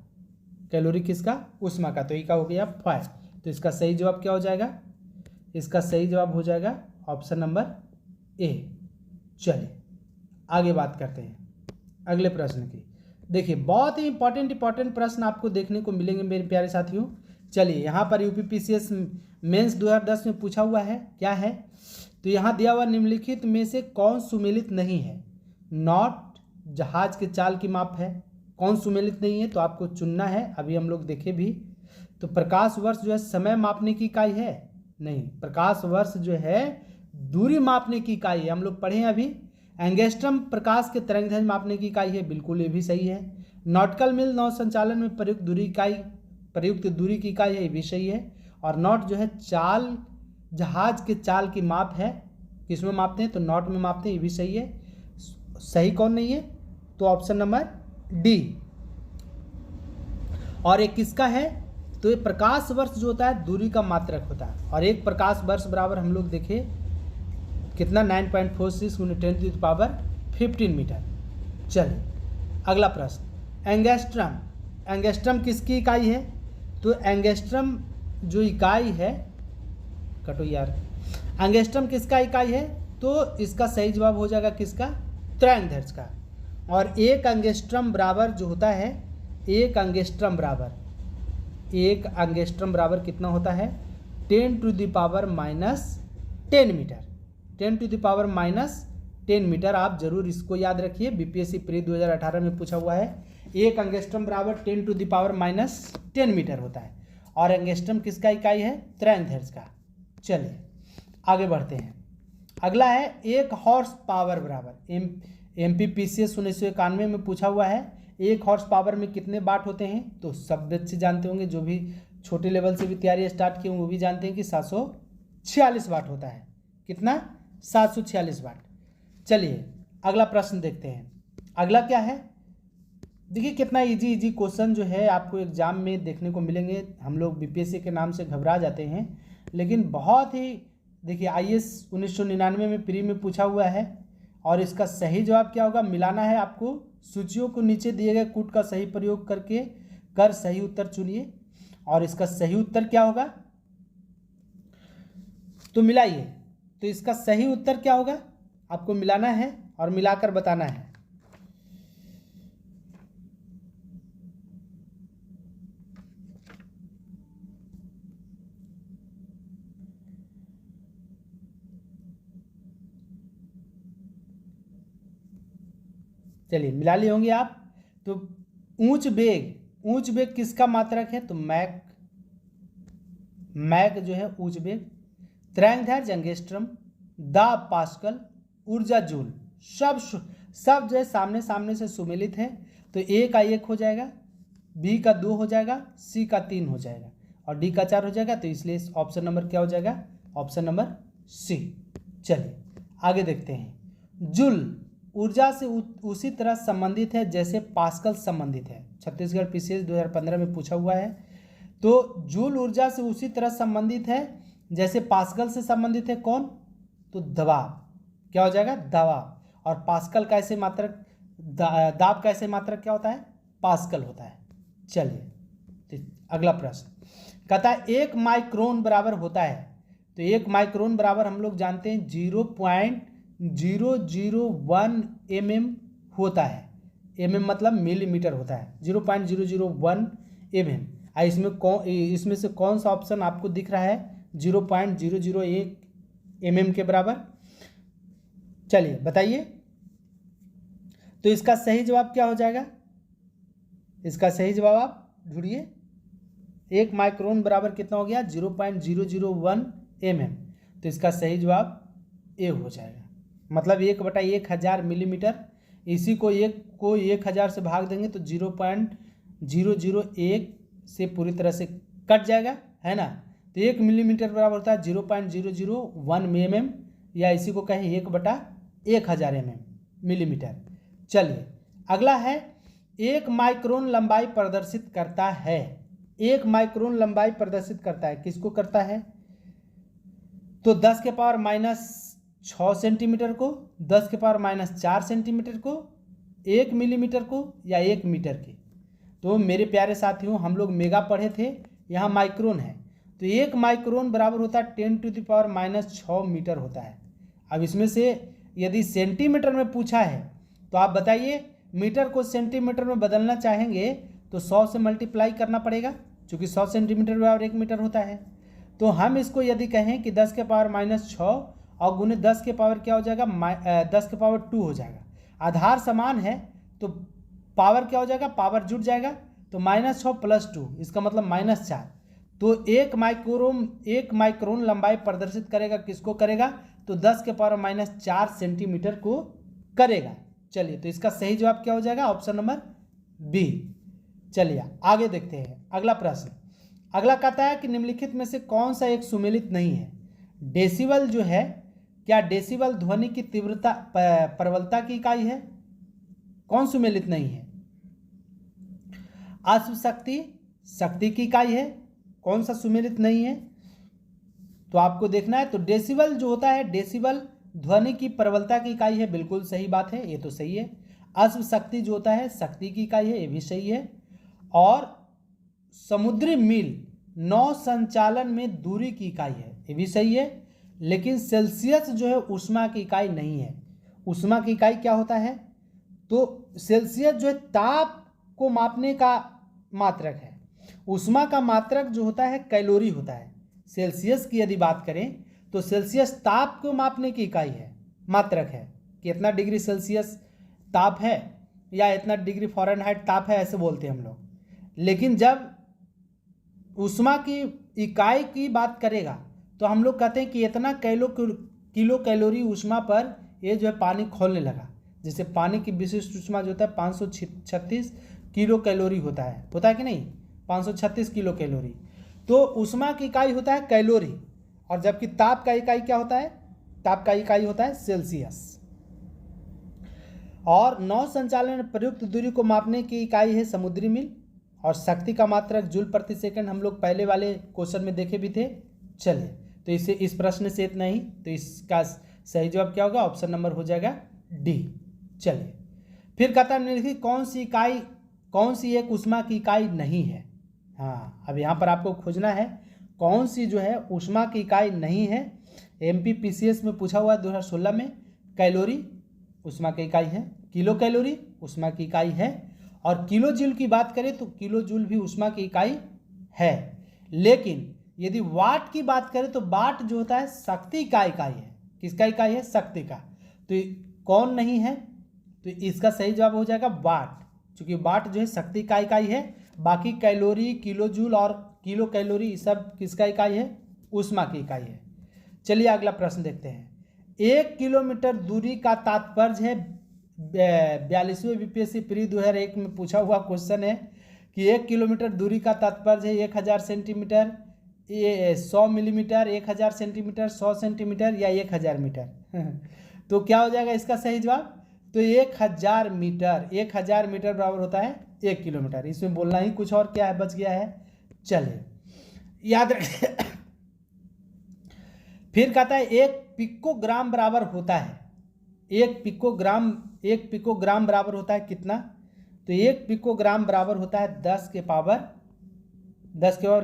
कैलोरी किसका? ऊष्मा का। तो ई का हो गया 5। तो इसका सही जवाब क्या हो जाएगा? इसका सही जवाब हो जाएगा ऑप्शन नंबर ए। चलिए आगे बात करते हैं अगले प्रश्न की। देखिए बहुत ही इंपॉर्टेंट प्रश्न आपको देखने को मिलेंगे मेरे प्यारे साथियों। चलिए यहाँ पर यूपीपीसीएस मेंस 2010 में पूछा हुआ है। क्या है? तो यहाँ दिया हुआ निम्नलिखित में से कौन सुमेलित नहीं है? नॉट जहाज के चाल की माप है। कौन सुमेलित नहीं है? तो आपको चुनना है। अभी हम लोग देखे भी तो प्रकाश वर्ष जो है समय मापने की इकाई है? नहीं, प्रकाश वर्ष जो है दूरी मापने की इकाई है। हम लोग पढ़े हैं अभी। एंगस्ट्रम प्रकाश के तरंगदैर्घ्य मापने की इकाई है। बिल्कुल ये भी सही है। नॉटिकल मील नौ संचालन में प्रयुक्त दूरी की इकाई है। ये भी सही है। और नॉट जो है चाल, जहाज के चाल की माप है। किसमें मापते हैं? तो नॉट में मापते हैं। ये भी सही है। सही कौन नहीं है? तो ऑप्शन नंबर डी। और एक किसका है? तो ये प्रकाश वर्ष जो होता है दूरी का मात्रक होता है। और एक प्रकाश वर्ष बराबर हम लोग देखें कितना? 9.46 × 10⁻15 मीटर। चलिए अगला प्रश्न। एंगस्ट्रम किसकी इकाई है? तो एंगस्ट्रम जो इकाई है, कटो यार, एंगस्ट्रम किसका इकाई है? तो इसका सही जवाब हो जाएगा किसका? तरंगदैर्घ्य का। और एक एंगस्ट्रम बराबर जो होता है, एक एंगस्ट्रम बराबर कितना होता है? 10⁻⁻10 मीटर। 10⁻⁻10 मीटर। आप जरूर इसको याद रखिए, बीपीएससी प्री 2018 में पूछा हुआ है। एक एंगस्ट्रम बराबर 10⁻⁻10 मीटर होता है। और एंगस्ट्रम किसका इकाई है? तरंगदैर्घ्य का। चलिए आगे बढ़ते हैं। अगला है एक हॉर्स पावर बराबर। एमपीपीसीएस 1991 में पूछा हुआ है। एक हॉर्स पावर में कितने वाट होते हैं? तो सब बच्चे जानते होंगे, जो भी छोटे लेवल से भी तैयारी स्टार्ट की वो भी जानते हैं कि 746 वाट होता है। कितना? 746 वाट। चलिए अगला प्रश्न देखते हैं। अगला क्या है? देखिए कितना इजी क्वेश्चन जो है आपको एग्जाम में देखने को मिलेंगे। हम लोग बीपीएससी के नाम से घबरा जाते हैं, लेकिन बहुत ही देखिए आईएएस 1999 में प्री में पूछा हुआ है। और इसका सही जवाब क्या होगा? मिलाना है आपको। सूचियों को नीचे दिए गए कूट का सही प्रयोग कर सही उत्तर चुनिए। और इसका सही उत्तर क्या होगा? तो मिलाइए। तो इसका सही उत्तर क्या होगा? आपको मिलाना है और मिलाकर बताना है। चलिए मिला लिए होंगे आप। तो ऊंच वेग किसका मात्रक है? तो मैक मैक जो है उच्च वेग, तरंगदैर्घ्य एंगस्ट्रम, दाब पास्कल, ऊर्जा जूल, सब जो है सामने सामने से सुमेलित है। तो ए का 1 हो जाएगा, बी का 2 हो जाएगा, सी का 3 हो जाएगा और डी का 4 हो जाएगा। तो इसलिए ऑप्शन नंबर क्या हो जाएगा? Option number C. चलिए आगे देखते हैं। जूल ऊर्जा से उसी तरह संबंधित है जैसे पास्कल संबंधित है। छत्तीसगढ़ पीसीएस 2015 में पूछा हुआ है। तो जूल ऊर्जा से उसी तरह संबंधित है जैसे पास्कल से संबंधित है। कौन? तो दबाव। क्या हो जाएगा? दबाव। और पास्कल का ऐसे मात्रक, दाब का ऐसे मात्रक क्या होता है? पास्कल होता है। चलिए तो अगला प्रश्न कहता है 1 माइक्रोन बराबर होता है। तो 1 माइक्रोन बराबर हम लोग जानते हैं 0.001 mm होता है। mm मतलब मिलीमीटर होता है। 0.001 mm। इसमें से कौन सा ऑप्शन आपको दिख रहा है 0.001 mm के बराबर? चलिए बताइए। तो इसका सही जवाब क्या हो जाएगा? इसका सही जवाब आप ढूंढिए। 1 माइक्रोन बराबर कितना हो गया? 0.001 mm। तो इसका सही जवाब ए हो जाएगा। मतलब 1/1000 मिलीमीटर। इसी को 1000 से भाग देंगे तो 0.001 से पूरी तरह से कट जाएगा, है ना। तो 1 मिलीमीटर बराबर होता है 0.001 mm, या इसी को कहें 1/1000 mm मिलीमीटर। चलिए अगला है 1 माइक्रोन लंबाई प्रदर्शित करता है। 1 माइक्रोन लंबाई प्रदर्शित करता है, किसको करता है? तो 10⁻⁻6 सेंटीमीटर को, 10⁻⁻4 सेंटीमीटर को, 1 मिलीमीटर को, या 1 मीटर की। तो मेरे प्यारे साथियों हम लोग मेगा पढ़े थे, यहाँ माइक्रोन है। तो 1 माइक्रोन बराबर होता है 10⁻⁻6 मीटर होता है। अब इसमें से यदि सेंटीमीटर में पूछा है तो आप बताइए, मीटर को सेंटीमीटर में बदलना चाहेंगे तो 100 से मल्टीप्लाई करना पड़ेगा, क्योंकि 100 सेंटीमीटर बराबर 1 मीटर होता है। तो हम इसको यदि कहें कि 10⁻⁻6 और गुने 10 के पावर क्या हो जाएगा? 10 के पावर 2 हो जाएगा। आधार समान है तो पावर क्या हो जाएगा? पावर जुड़ जाएगा। तो -6 + 2 इसका मतलब -4। तो 1 माइक्रोन लंबाई प्रदर्शित करेगा, किसको करेगा? तो 10⁻⁻4 सेंटीमीटर को करेगा। चलिए तो इसका सही जवाब क्या हो जाएगा? Option number B. चलिए आगे देखते हैं अगला प्रश्न। अगला कहता है कि निम्नलिखित में से कौन सा एक सुमेलित नहीं है? डेसिबल जो है, क्या डेसिबल ध्वनि की तीव्रता प्रबलता की इकाई है? कौन सुमेलित नहीं है? अश्व शक्ति शक्ति की इकाई है। कौन सा सुमेलित नहीं है? तो आपको देखना है। तो डेसिबल जो होता है, डेसिबल ध्वनि की प्रबलता की इकाई है, बिल्कुल सही बात है, ये तो सही है। अश्व शक्ति जो होता है शक्ति की इकाई है, ये भी सही है। और समुद्री मील नौ संचालन में दूरी की इकाई है, ये भी सही है। लेकिन सेल्सियस जो है ऊष्मा की इकाई नहीं है। ऊष्मा की इकाई क्या होता है? तो सेल्सियस जो है ताप को मापने का मात्रक है। ऊष्मा का मात्रक जो होता है कैलोरी होता है। सेल्सियस की यदि बात करें तो सेल्सियस ताप को मापने की इकाई है, मात्रक है कि इतना डिग्री सेल्सियस ताप है या इतना डिग्री फ़ारेनहाइट ताप है, ऐसे बोलते हैं हम लोग। लेकिन जब ऊष्मा की इकाई की बात करेगा तो हम लोग कहते हैं कि इतना किलो कैलोरी ऊष्मा पर ये जो है पानी खौलने लगा। जैसे पानी की विशिष्ट ऊष्मा जो होता है 536 किलो कैलोरी होता है कि नहीं? 536 किलो कैलोरी। तो ऊष्मा की इकाई होता है कैलोरी, और जबकि ताप का इकाई क्या होता है? ताप का इकाई होता है सेल्सियस। और नौ संचालन में प्रयुक्त दूरी को मापने की इकाई है समुद्री मील। और शक्ति का मात्रक जूल प्रति सेकंड हम लोग पहले वाले क्वेश्चन में देखे भी थे। चलिए तो इस प्रश्न से इतना ही। तो इसका सही जवाब क्या होगा? ऑप्शन नंबर हो जाएगा डी। चलिए फिर कहता है निम्नलिखित कौन सी एक ऊष्मा की इकाई नहीं है? हाँ, अब यहाँ पर आपको खोजना है कौन सी जो है ऊष्मा की इकाई नहीं है। MPPCS में पूछा हुआ 2016 में। कैलोरी ऊष्मा की इकाई है, किलो कैलोरी ऊष्मा की इकाई है, और किलो जूल की बात करें तो किलो जूल भी ऊष्मा की इकाई है। लेकिन यदि वाट की बात करें तो वाट जो होता है शक्ति का इकाई है। किसका इकाई है? शक्ति का। तो कौन नहीं है? तो इसका सही जवाब हो जाएगा वाट, क्योंकि वाट जो है शक्ति का इकाई है। बाकी कैलोरी, किलो जूल और किलो कैलोरी सब किसका इकाई है? ऊष्मा की इकाई है। चलिए अगला प्रश्न देखते हैं। 1 किलोमीटर दूरी का तात्पर्य है, 42वें बीपीएससी प्री 2001 में पूछा हुआ क्वेश्चन है कि 1 किलोमीटर दूरी का तात्पर्य है 1000 सेंटीमीटर, 100 मिलीमीटर, 1000 सेंटीमीटर, 100 सेंटीमीटर या 1000 मीटर। तो क्या हो जाएगा इसका सही जवाब? तो 1000 मीटर, 1000 मीटर बराबर होता है 1 किलोमीटर। इसमें बोलना ही कुछ और क्या है, बच गया है। चलिए याद रखिए। फिर कहता है 1 पिकोग्राम बराबर होता है, 1 पिकोग्राम बराबर होता है कितना? तो 1 पिकोग्राम बराबर होता है 10 के पावर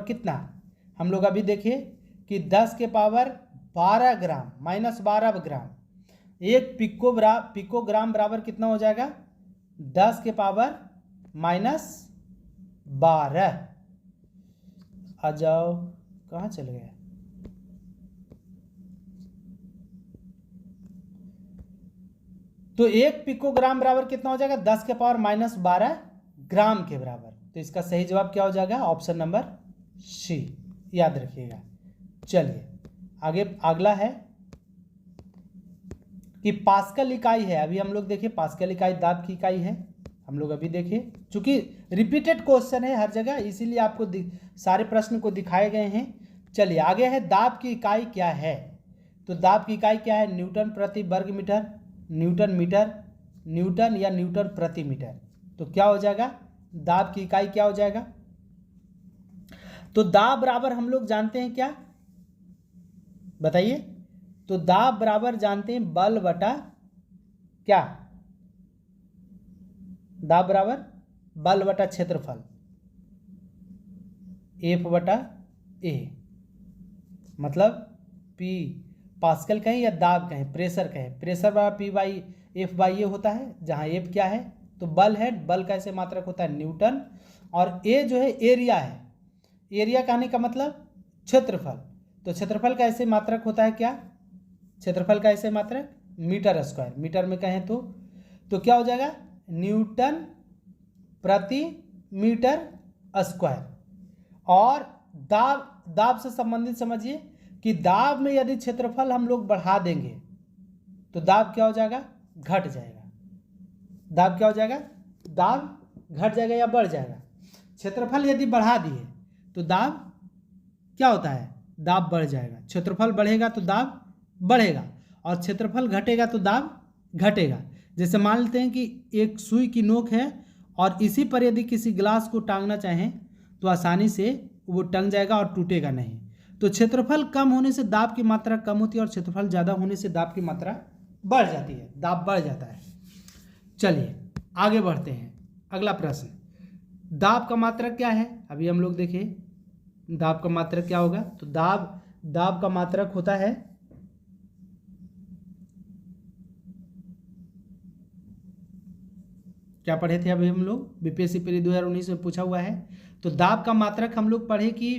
कितना? हम लोग अभी देखिए कि 10 के पावर 12 ग्राम माइनस 12 ग्राम। 1 पिकोग्राम बराबर कितना हो जाएगा? 10 के पावर माइनस 12। आ जाओ, कहाँ चले गए? तो 1 पिकोग्राम बराबर कितना हो जाएगा? 10 के पावर माइनस 12 ग्राम के बराबर। तो इसका सही जवाब क्या हो जाएगा? ऑप्शन नंबर सी, याद रखिएगा। चलिए आगे, अगला है कि पास्कल इकाई है। अभी हम लोग देखिए पास्कल इकाई दाब की इकाई है। हम लोग अभी देखिए, चूंकि रिपीटेड क्वेश्चन है हर जगह, इसीलिए आपको सारे प्रश्न को दिखाए गए हैं। चलिए आगे है, दाब की इकाई क्या है? तो दाब की इकाई क्या है? न्यूटन प्रति वर्ग मीटर, न्यूटन मीटर, न्यूटन या न्यूटन प्रति मीटर। तो क्या हो जाएगा? दाब की इकाई क्या हो जाएगा? तो दाब बराबर हम लोग जानते हैं क्या, बताइए? तो दाब बराबर जानते हैं बल बटा क्या? दाब बराबर बल बटा क्षेत्रफल, एफ बटा ए। मतलब पी पास्कल कहें या दाब कहें, प्रेशर कहें, प्रेशर बराबर पी बाई एफ बाई ए होता है, जहां एफ क्या है? तो बल है, बल का ऐसे मात्रक होता है न्यूटन, और ए जो है एरिया है। एरिया कहने का मतलब क्षेत्रफल। तो क्षेत्रफल का ऐसे मात्रक होता है क्या? क्षेत्रफल का ऐसे मात्रक मीटर स्क्वायर। मीटर में कहें तो क्या हो जाएगा? न्यूटन प्रति मीटर स्क्वायर। और दाब से संबंधित समझिए कि दाब में यदि क्षेत्रफल हम लोग बढ़ा देंगे तो दाब क्या हो जाएगा? घट जाएगा। दाब क्या हो जाएगा? दाब घट जाएगा या बढ़ जाएगा? क्षेत्रफल यदि बढ़ा दिए तो दाब क्या होता है? दाब बढ़ जाएगा। क्षेत्रफल बढ़ेगा तो दाब बढ़ेगा, और क्षेत्रफल घटेगा तो दाब घटेगा। जैसे मान लेते हैं कि एक सुई की नोक है और इसी पर यदि किसी ग्लास को टांगना चाहें तो आसानी से वो टंग जाएगा और टूटेगा नहीं। तो क्षेत्रफल कम होने से दाब की मात्रा कम होती है और क्षेत्रफल ज़्यादा होने से दाब की मात्रा बढ़ जाती है, दाब बढ़ जाता है। चलिए आगे बढ़ते हैं। अगला प्रश्न, दाब का मात्रक क्या है? अभी हम लोग देखें दाब का मात्रक क्या होगा। तो दाब का मात्रक होता है क्या पढ़े थे अभी हम लोग? बीपीएससी प्री 2019 में पूछा हुआ है। तो दाब का मात्रक हम लोग पढ़े कि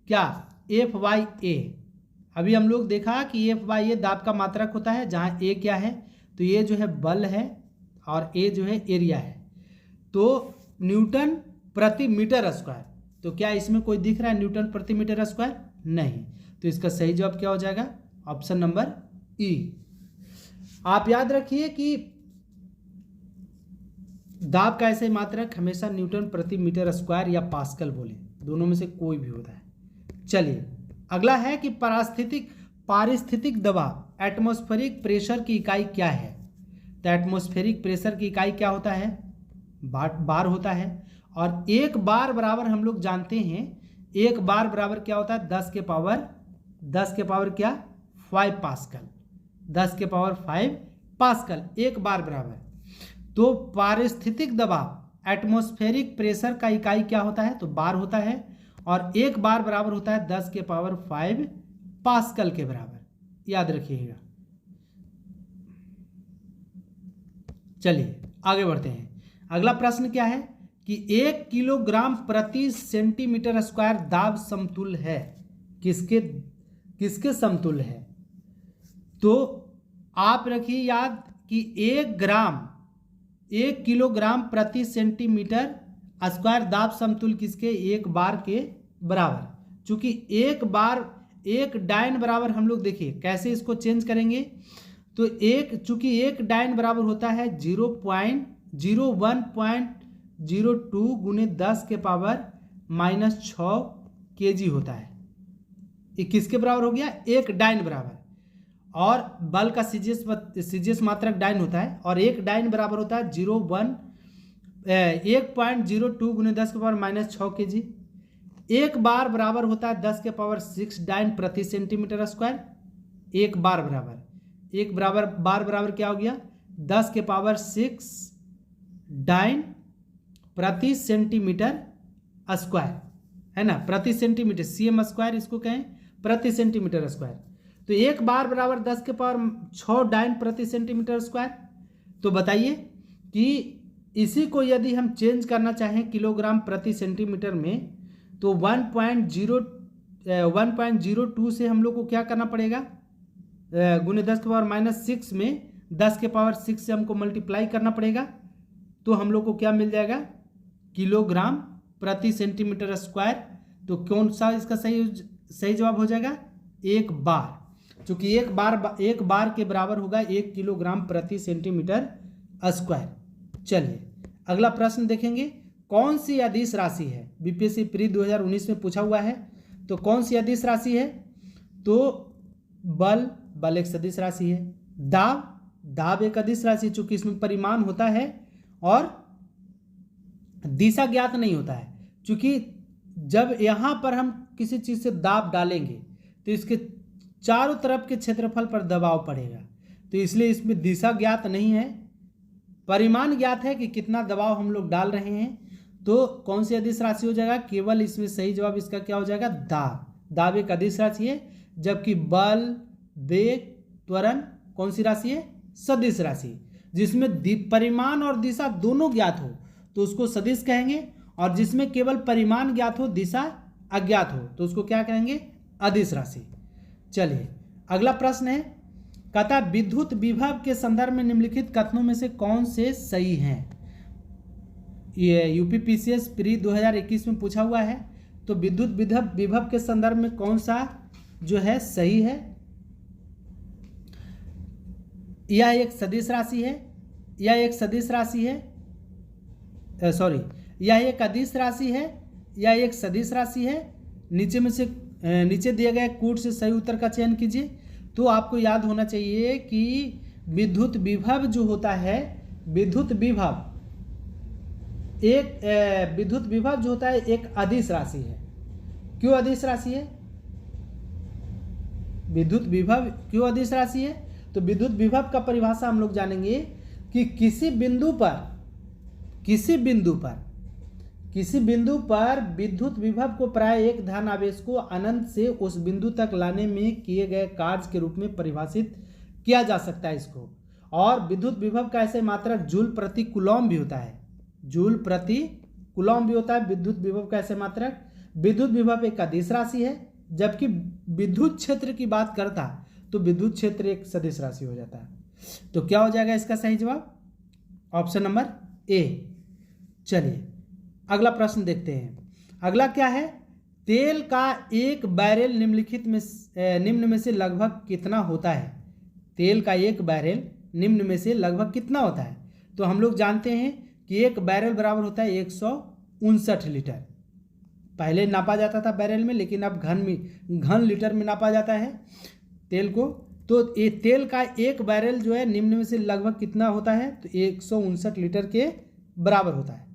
क्या? एफ बाई ए। अभी हम लोग देखा कि एफ बाई ए दाब का मात्रक होता है, जहाँ ए क्या है? तो ये जो है बल है और ए जो है एरिया है। तो न्यूटन प्रति मीटर स्क्वायर। तो क्या इसमें कोई दिख रहा है न्यूटन प्रति मीटर स्क्वायर? नहीं। तो इसका सही जवाब क्या हो जाएगा? ऑप्शन नंबर ई। आप याद रखिए कि दाब का ऐसे मात्रक हमेशा न्यूटन प्रति मीटर स्क्वायर या पास्कल बोले, दोनों में से कोई भी होता है। चलिए अगला है कि पारिस्थितिक दबाव, एटमॉस्फेरिक प्रेशर की इकाई क्या है? तो एटमॉस्फेरिक प्रेशर की इकाई क्या होता है? बार होता है। और एक बार बराबर हम लोग जानते हैं, एक बार बराबर क्या होता है? 10 के पावर क्या? 5 पास्कल। 10 के पावर 5 पास्कल एक बार बराबर। तो पारिस्थितिक दबाव एटमॉस्फेरिक प्रेशर का इकाई क्या होता है? तो बार होता है, और एक बार बराबर होता है 10 के पावर 5 पास्कल के बराबर, याद रखिएगा। चलिए आगे बढ़ते हैं। अगला प्रश्न क्या है कि 1 किलोग्राम प्रति सेंटीमीटर स्क्वायर दाब समतुल्य है। किसके समतुल्य है? तो आप रखिए याद कि 1 किलोग्राम प्रति सेंटीमीटर स्क्वायर दाब समतुल्य किसके, एक बार के बराबर। चूंकि एक बार एक डायन बराबर, हम लोग देखिए कैसे इसको चेंज करेंगे। तो चूंकि एक डायन बराबर होता है 0.01.02 गुने 10 के पावर -6 kg होता है। ये किसके बराबर हो गया, एक डायन बराबर। और बल का सीजीएस मात्रक डायन होता है, और एक डायन बराबर होता है 1.02 गुने 10 के पावर -6 kg। एक बार बराबर होता है 10 के पावर 6 डायन प्रति सेंटीमीटर स्क्वायर। एक बार बराबर क्या हो गया, 10 के पावर 6 डायन प्रति सेंटीमीटर स्क्वायर, है ना, प्रति सेंटीमीटर, सीएम स्क्वायर इसको कहें, प्रति सेंटीमीटर स्क्वायर। तो एक बार बराबर 10 के पावर 6 डायन प्रति सेंटीमीटर स्क्वायर। तो बताइए कि इसी को यदि हम चेंज करना चाहें किलोग्राम प्रति सेंटीमीटर में, तो 1.02 से हम लोग को क्या करना पड़ेगा, गुने 10 के पावर -6 में 10 के पावर 6 से हमको मल्टीप्लाई करना पड़ेगा। तो हम लोग को क्या मिल जाएगा, किलोग्राम प्रति सेंटीमीटर स्क्वायर। तो कौन सा इसका सही जवाब हो जाएगा, एक बार। क्योंकि एक बार के बराबर होगा 1 किलोग्राम प्रति सेंटीमीटर स्क्वायर। चलिए अगला प्रश्न देखेंगे, कौन सी अदिश राशि है, बीपीएससी प्री 2019 में पूछा हुआ है। तो कौन सी अदिश राशि है, तो बल एक सदिश राशि है, दाब एक अदिश राशि, चूंकि इसमें परिमाण होता है और दिशा ज्ञात नहीं होता है। चूंकि जब यहां पर हम किसी चीज से दाब डालेंगे तो इसके चारों तरफ के क्षेत्रफल पर दबाव पड़ेगा, तो इसलिए इसमें दिशा ज्ञात नहीं है, परिमाण ज्ञात है कि कितना दबाव हम लोग डाल रहे हैं। तो कौन सी अदिश राशि हो जाएगा, केवल इसमें सही जवाब इसका क्या हो जाएगा, दाब एक अदिश राशि है। जबकि बल, वेग, त्वरण कौन सी राशि है, सदिश राशि। जिसमें परिमाण और दिशा दोनों ज्ञात हो तो उसको सदिश कहेंगे, और जिसमें केवल परिमाण ज्ञात हो, दिशा अज्ञात हो, तो उसको क्या कहेंगे, अदिश राशि। चलिए अगला प्रश्न है, कहता विद्युत विभव के संदर्भ में निम्नलिखित कथनों में से कौन से सही हैं। ये यूपीपीसीएस प्री 2021 में पूछा हुआ है। तो विद्युत विभव के संदर्भ में कौन सा जो है सही है, यह एक सदिश राशि है, यह एक अदिश राशि है, यह एक सदिश राशि है। नीचे दिए गए कूट से सही उत्तर का चयन कीजिए। तो आपको याद होना चाहिए कि विद्युत विभव जो होता है, विद्युत विभव जो होता है एक अदिश राशि है। क्यों अदिश राशि है, विद्युत विभव क्यों अदिश राशि है, तो विद्युत विभव का परिभाषा हम लोग जानेंगे कि किसी बिंदु पर विद्युत विभव को प्राय एक धनावेश को अनंत से उस बिंदु तक लाने में किए गए कार्य के रूप में परिभाषित किया जा सकता है इसको। और विद्युत विभव का ऐसे मात्रक जूल प्रति कूलॉम भी होता है, विद्युत विभव का ऐसे मात्रक। विद्युत विभव एक अदिश राशि है, जबकि विद्युत क्षेत्र की बात करता तो विद्युत क्षेत्र एक सदिश राशि हो जाता है। तो क्या हो जाएगा इसका सही जवाब, ऑप्शन नंबर ए। चलिए अगला प्रश्न देखते हैं। अगला क्या है, तेल का एक बैरल निम्न में से लगभग कितना होता है। तेल का एक बैरल निम्न में से लगभग कितना होता है। तो हम लोग जानते हैं कि एक बैरल बराबर होता है 159 लीटर। पहले नापा जाता था बैरल में, लेकिन अब घन लीटर में नापा जाता है तेल को। तो ये तेल का एक बैरल जो है निम्न में से लगभग कितना होता है, तो 159 लीटर के बराबर होता है।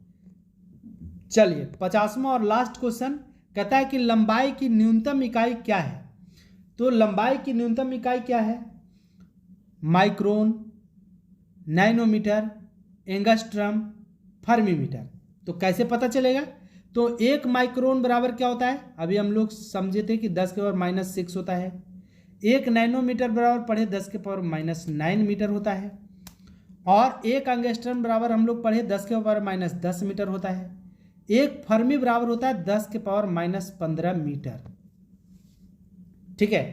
चलिए 50वां और लास्ट क्वेश्चन कहता है कि लंबाई की न्यूनतम इकाई क्या है। तो लंबाई की न्यूनतम इकाई क्या है, माइक्रोन, नैनोमीटर, एंगस्ट्रम, फर्मीमीटर। तो कैसे पता चलेगा, तो एक माइक्रोन बराबर क्या होता है, अभी हम लोग समझे थे कि 10 के पावर -6 होता है। एक नैनोमीटर बराबर पढ़े 10 के पावर -9 मीटर होता है। और एक एंगस्ट्रम बराबर हम लोग पढ़े 10 के पावर -10 मीटर होता है। एक फर्मी बराबर होता है 10 के पावर -15 मीटर। ठीक है,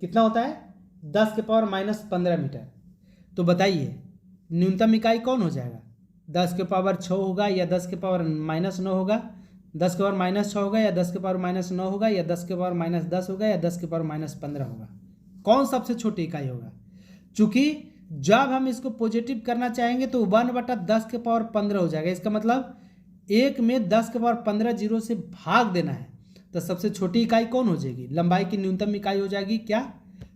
कितना होता है, 10 के पावर -15 मीटर। तो बताइए न्यूनतम इकाई कौन हो जाएगा, 10 के पावर 6 होगा या 10 के पावर -9 होगा, 10 के पावर -6 होगा या 10 के पावर -9 होगा या 10 के पावर -10 होगा या 10 के पावर -15 होगा? कौन सबसे छोटी इकाई होगा? चूंकि जब हम इसको पॉजिटिव करना चाहेंगे तो 1/10 के पावर 15 हो जाएगा। इसका मतलब 1 में 10 के पावर 15 जीरो से भाग देना है। तो सबसे छोटी इकाई कौन हो जाएगी? लंबाई की न्यूनतम इकाई हो जाएगी क्या?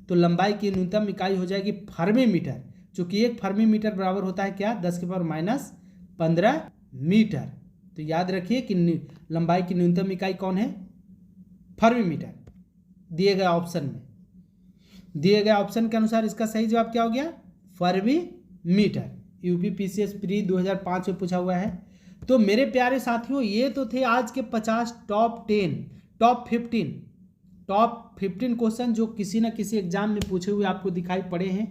तो लंबाई की न्यूनतम इकाई हो जाएगी फर्मी मीटर, चूंकि 1 फर्मी मीटर बराबर होता है क्या? 10 के पावर -15 मीटर। तो याद रखिए कि लंबाई की न्यूनतम इकाई कौन है? Fermi metre. दिए गए ऑप्शन में, दिए गए ऑप्शन के अनुसार इसका सही जवाब क्या हो गया? Fermi metre. यूपीपीसीएस प्री 2005 में पूछा हुआ है। तो मेरे प्यारे साथियों, ये तो थे आज के 50 टॉप 15 क्वेश्चन जो किसी न किसी एग्जाम में पूछे हुए आपको दिखाई पड़े हैं।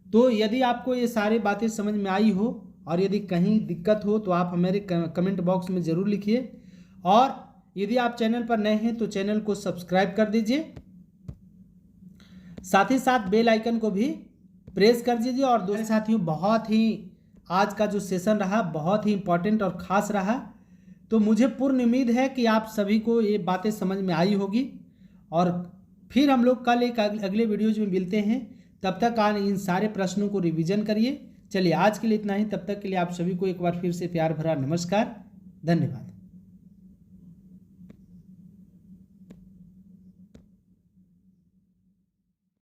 तो यदि आपको ये सारी बातें समझ में आई हो और यदि कहीं दिक्कत हो तो आप हमारे कमेंट बॉक्स में ज़रूर लिखिए। और यदि आप चैनल पर नए हैं तो चैनल को सब्सक्राइब कर दीजिए, साथ ही साथ बेल आइकन को भी प्रेस कर दीजिए। और दोस्तों साथियों, बहुत ही आज का जो सेशन रहा बहुत ही इम्पोर्टेंट और ख़ास रहा। तो मुझे पूर्ण उम्मीद है कि आप सभी को ये बातें समझ में आई होगी। और फिर हम लोग कल एक अगले वीडियोज में मिलते हैं। तब तक इन सारे प्रश्नों को रिवीजन करिए। चलिए आज के लिए इतना ही। तब तक के लिए आप सभी को एक बार फिर से प्यार भरा नमस्कार, धन्यवाद।